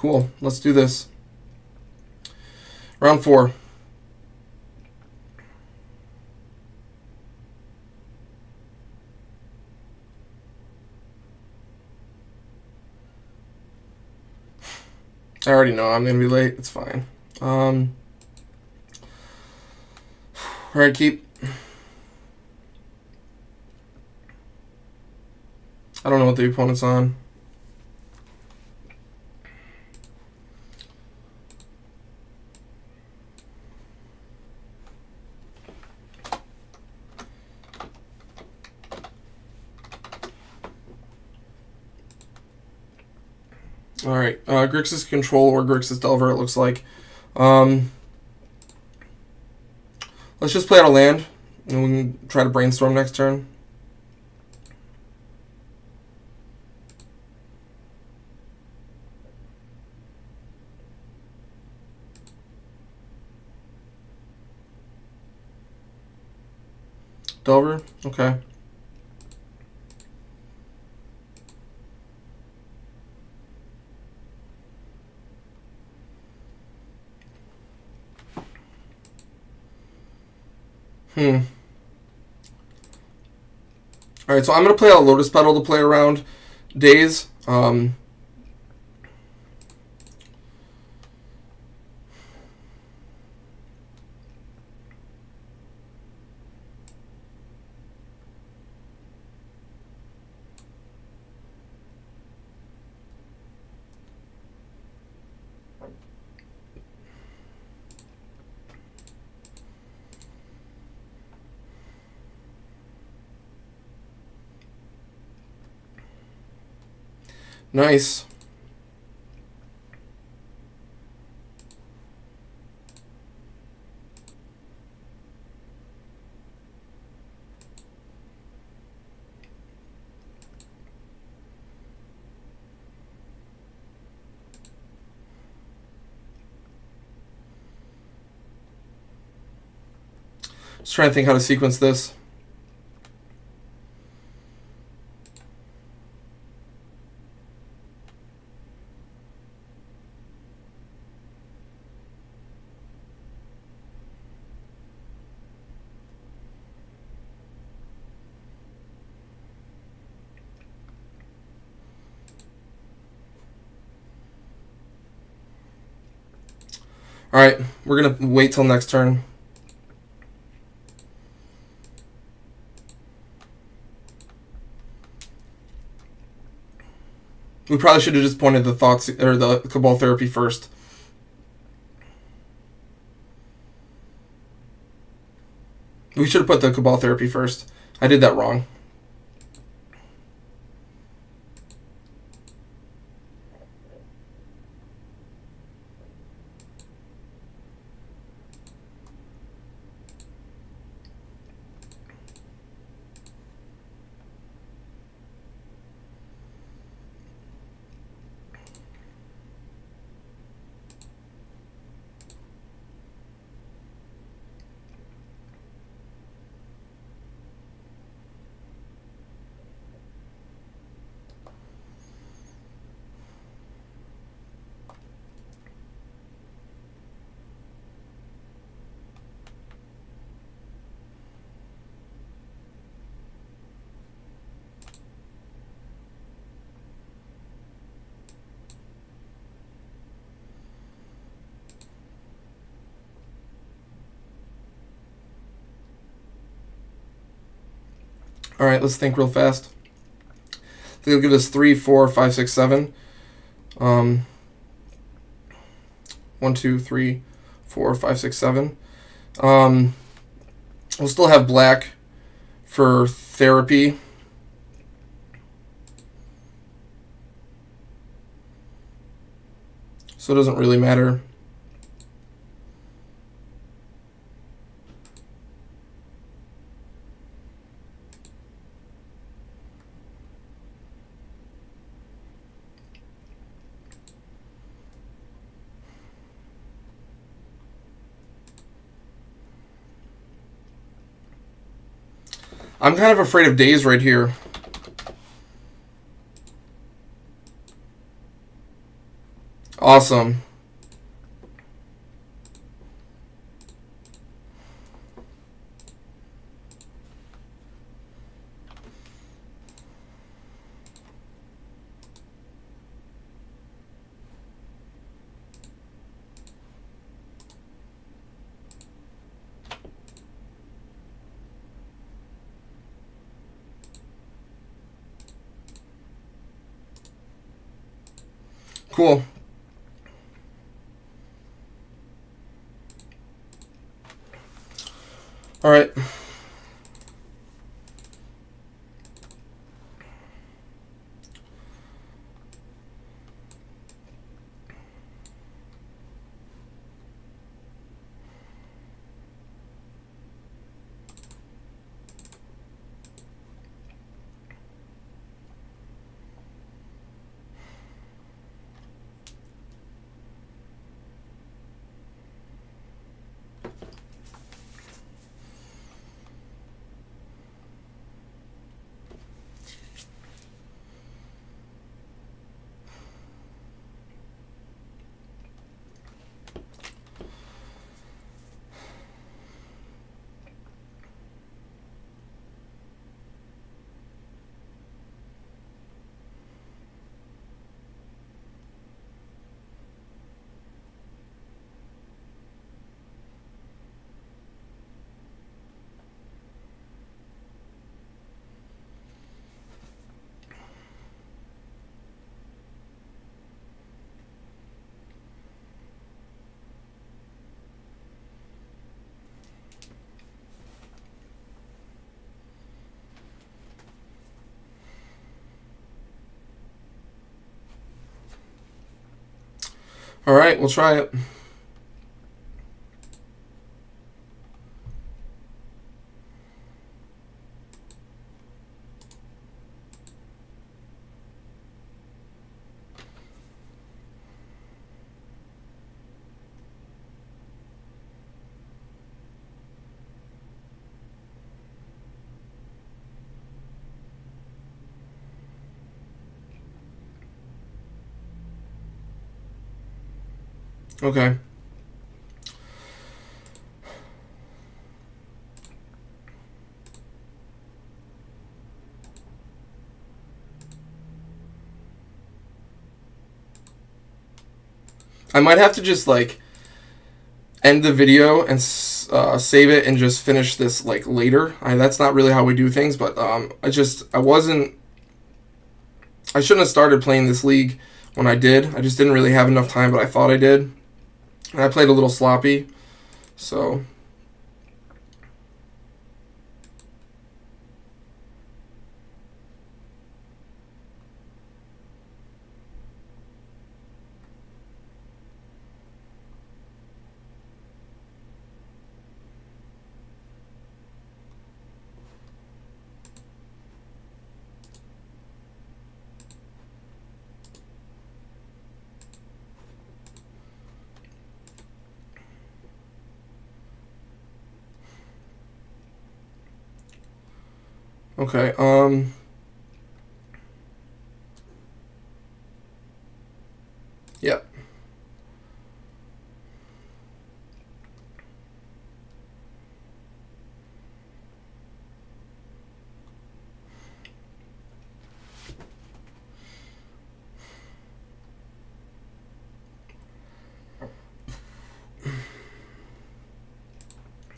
cool. Let's do this. Round 4. I already know I'm going to be late. It's fine. All right, keep. I don't know what the opponent's on. All right, Grixis Control or Grixis Delver, it looks like. Let's just play out a land, and we can try to brainstorm next turn. Delver, okay. Alright, so I'm going to play out Lotus Petal to play around days. Nice. Just trying to think how to sequence this. Alright, we're going to wait till next turn. We probably should have just pointed the thoughts or the Cabal Therapy first. We should have put the Cabal Therapy first. I did that wrong. All right, let's think real fast. I think it'll give us 3, 4, 5, 6, 7. 1, 2, 3, 4, 5, 6, 7. We'll still have black for therapy. So it doesn't really matter. I'm kind of afraid of days right here. Awesome. Cool. All right. All right, we'll try it. Okay. I might have to just like end the video and save it and just finish this like later. That's not really how we do things, but I shouldn't have started playing this league when I did. I just didn't really have enough time, but I thought I did. And I played a little sloppy, so. Okay, yep.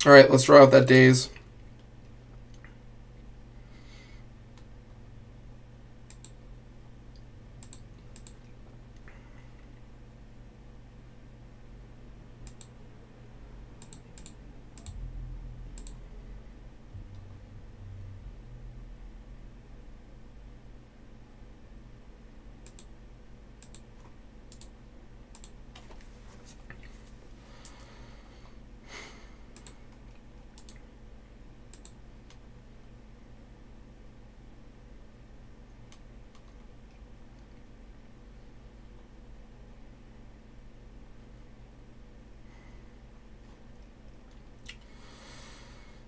All right, let's draw out that daze.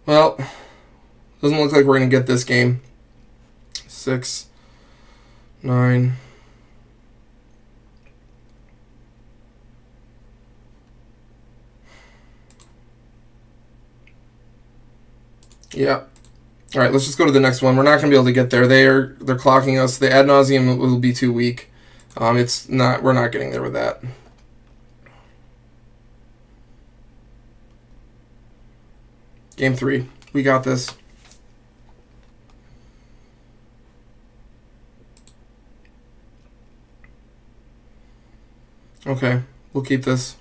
Well, doesn't look like we're going to get this game. 6, 9. Yeah. All right, let's just go to the next one. We're not going to be able to get there. They're clocking us. The ad nauseum will be too weak. It's not. We're not getting there with that. Game 3. We got this. Okay, we'll keep this.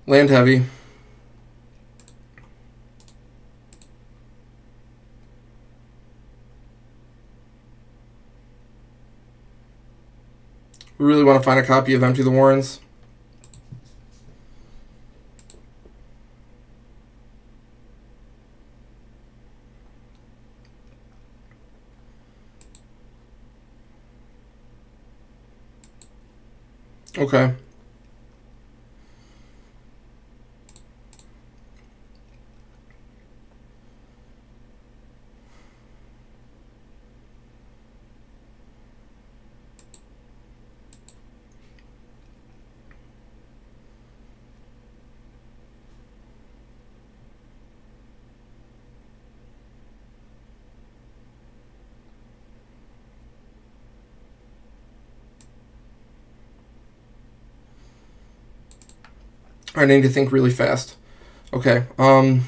Land heavy. We really want to find a copy of Empty the Warrens. Okay. I need to think really fast. Okay. I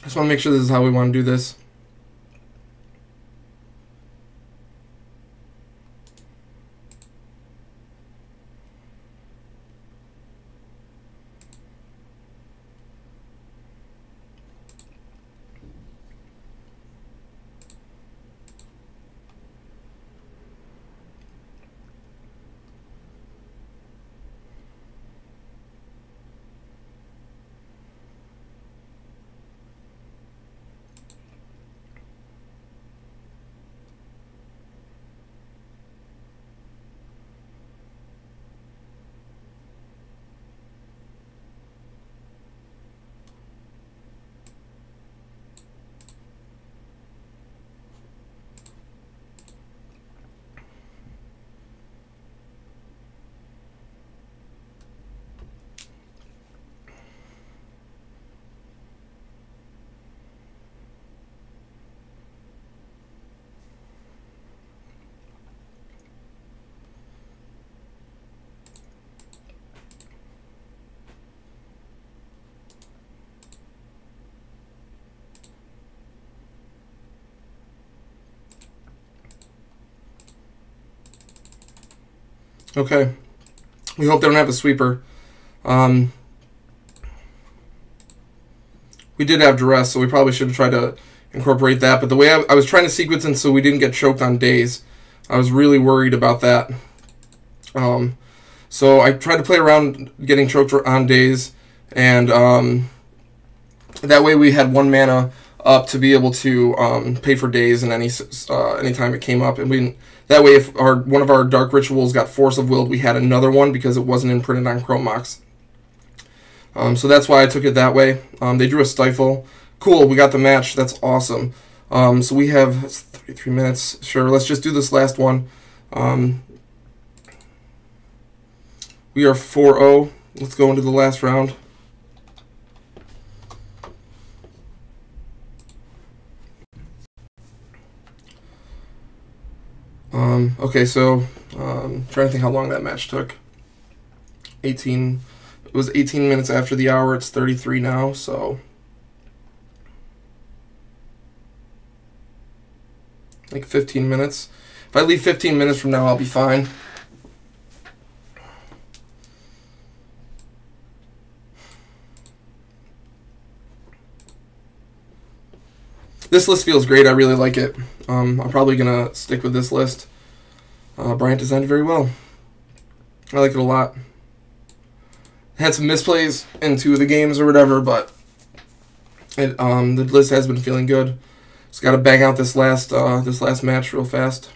just want to make sure this is how we want to do this. Okay. We hope they don't have a sweeper. We did have duress, so we probably should have tried to incorporate that. But the way I was trying to sequence in so we didn't get choked on days, I was really worried about that. So I tried to play around getting choked on days, and that way we had 1 mana up to be able to pay for days and any time it came up, and we didn't. That way, if one of our dark rituals got Force of Will, we had another one because it wasn't imprinted on Chrome Mox. So that's why I took it that way. They drew a Stifle. Cool, we got the match. That's awesome. So we have 33 minutes. Sure, let's just do this last one. We are 4-0. Let's go into the last round. Okay, so trying to think how long that match took. 18. It was 18 minutes after the hour. It's 33 now, so like 15 minutes. If I leave 15 minutes from now, I'll be fine. This list feels great. I really like it. I'm probably going to stick with this list. Bryant designed it very well. I like it a lot. Had some misplays in 2 of the games or whatever, but the list has been feeling good. Just got to bang out this last match real fast.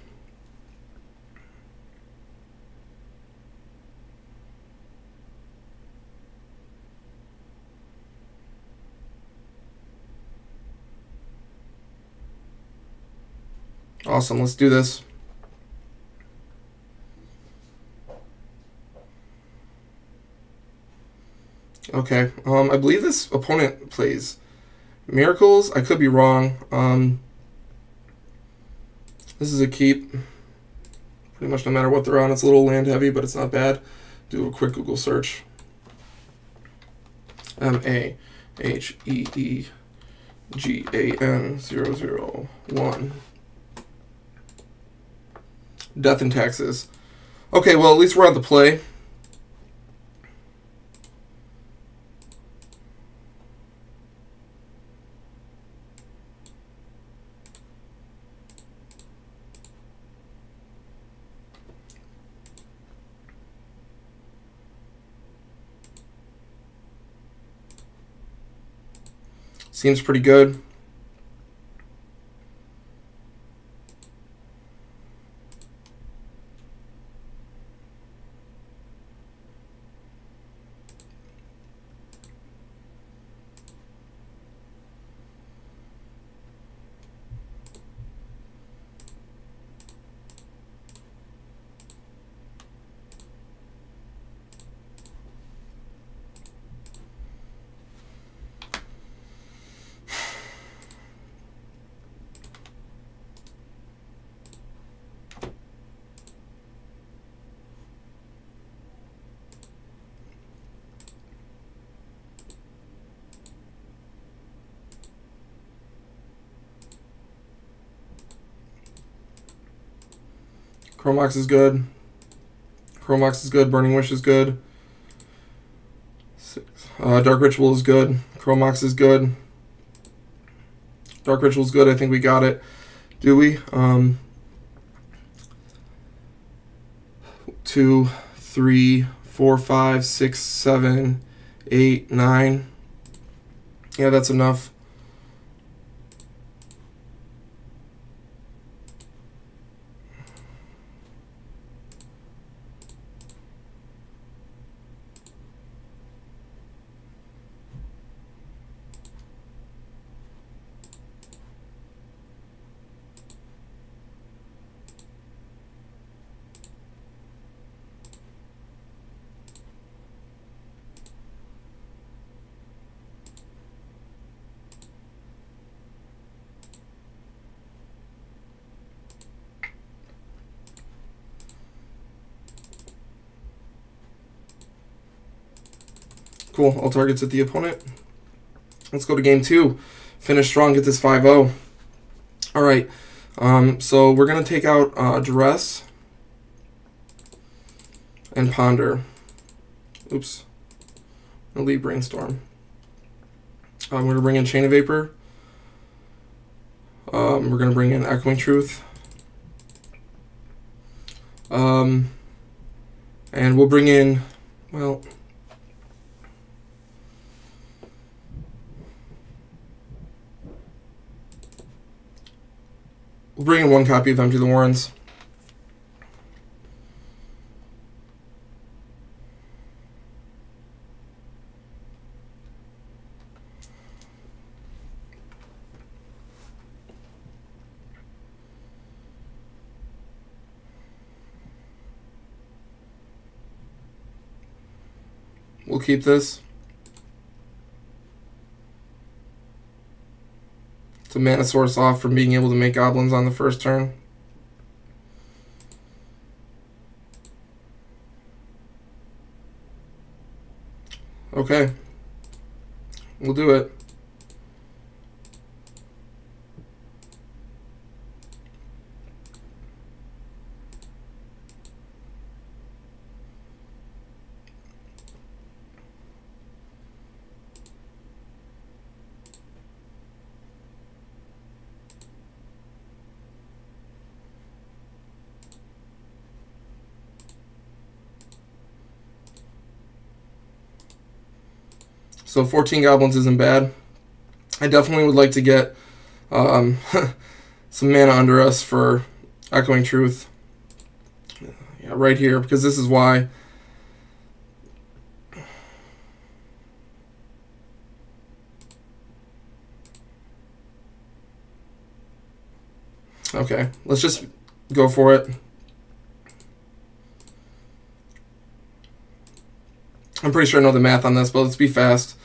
Awesome, let's do this. Okay, I believe this opponent plays Miracles. I could be wrong. This is a keep. Pretty much no matter what they're on. It's a little land heavy, but it's not bad. Do a quick Google search. MAHEEGAN001. Death and Taxes. Okay, well, at least we're on the play. Seems pretty good. Chromox is good. Chromox is good. Burning Wish is good. Dark Ritual is good. Chromox is good. Dark Ritual is good. I think we got it. Do we? 2, 3, 4, 5, 6, 7, 8, 9. Yeah, that's enough. Cool. All targets at the opponent. Let's go to game 2. Finish strong. Get this 5-0. All right. So we're going to take out Duress and Ponder. Oops. I'll leave Brainstorm. We're going to bring in Chain of Vapor. We're going to bring in Echoing Truth. And we'll bring in, well, we'll bring in 1 copy of Empty the Warrens. We'll keep this. It's a mana source off from being able to make goblins on the first turn. Okay. We'll do it. So 14 goblins isn't bad. I definitely would like to get some mana under us for Echoing Truth. Yeah, right here, because this is why. Okay, let's just go for it. I'm pretty sure I know the math on this, but let's be fast.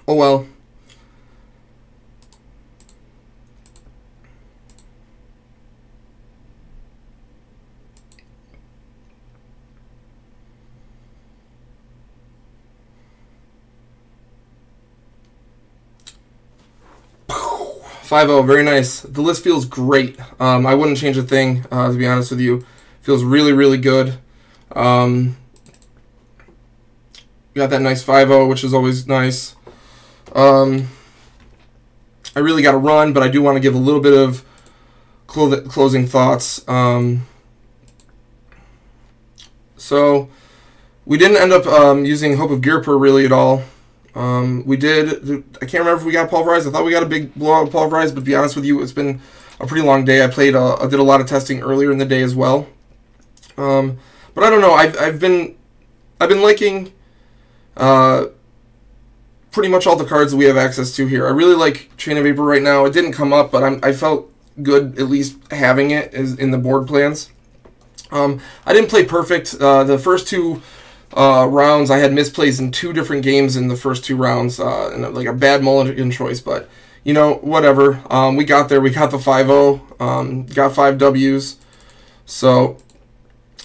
Oh well. Pow. 5-0, very nice. The list feels great. I wouldn't change a thing, to be honest with you. Feels really, really good. Got that nice 5-0, which is always nice. I really got to run, but I do want to give a little bit of closing thoughts. So we didn't end up using Hope of Gearper really at all. We did. I can't remember if we got Pulverized. I thought we got a big blowout Pulverized, but to be honest with you, it's been a pretty long day. I did a lot of testing earlier in the day as well. But I don't know. I've been liking pretty much all the cards that we have access to here. I really like Chain of Vapor right now. It didn't come up, but I felt good at least having it in the board plans. I didn't play perfect. The first two rounds, I had misplays in 2 different games in the first 2 rounds, and like a bad mulligan choice, but you know, whatever. We got there. We got the 5-0. Got 5 Ws. So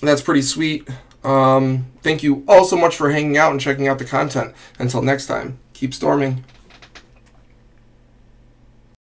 that's pretty sweet. Thank you all so much for hanging out and checking out the content. Until next time, keep storming.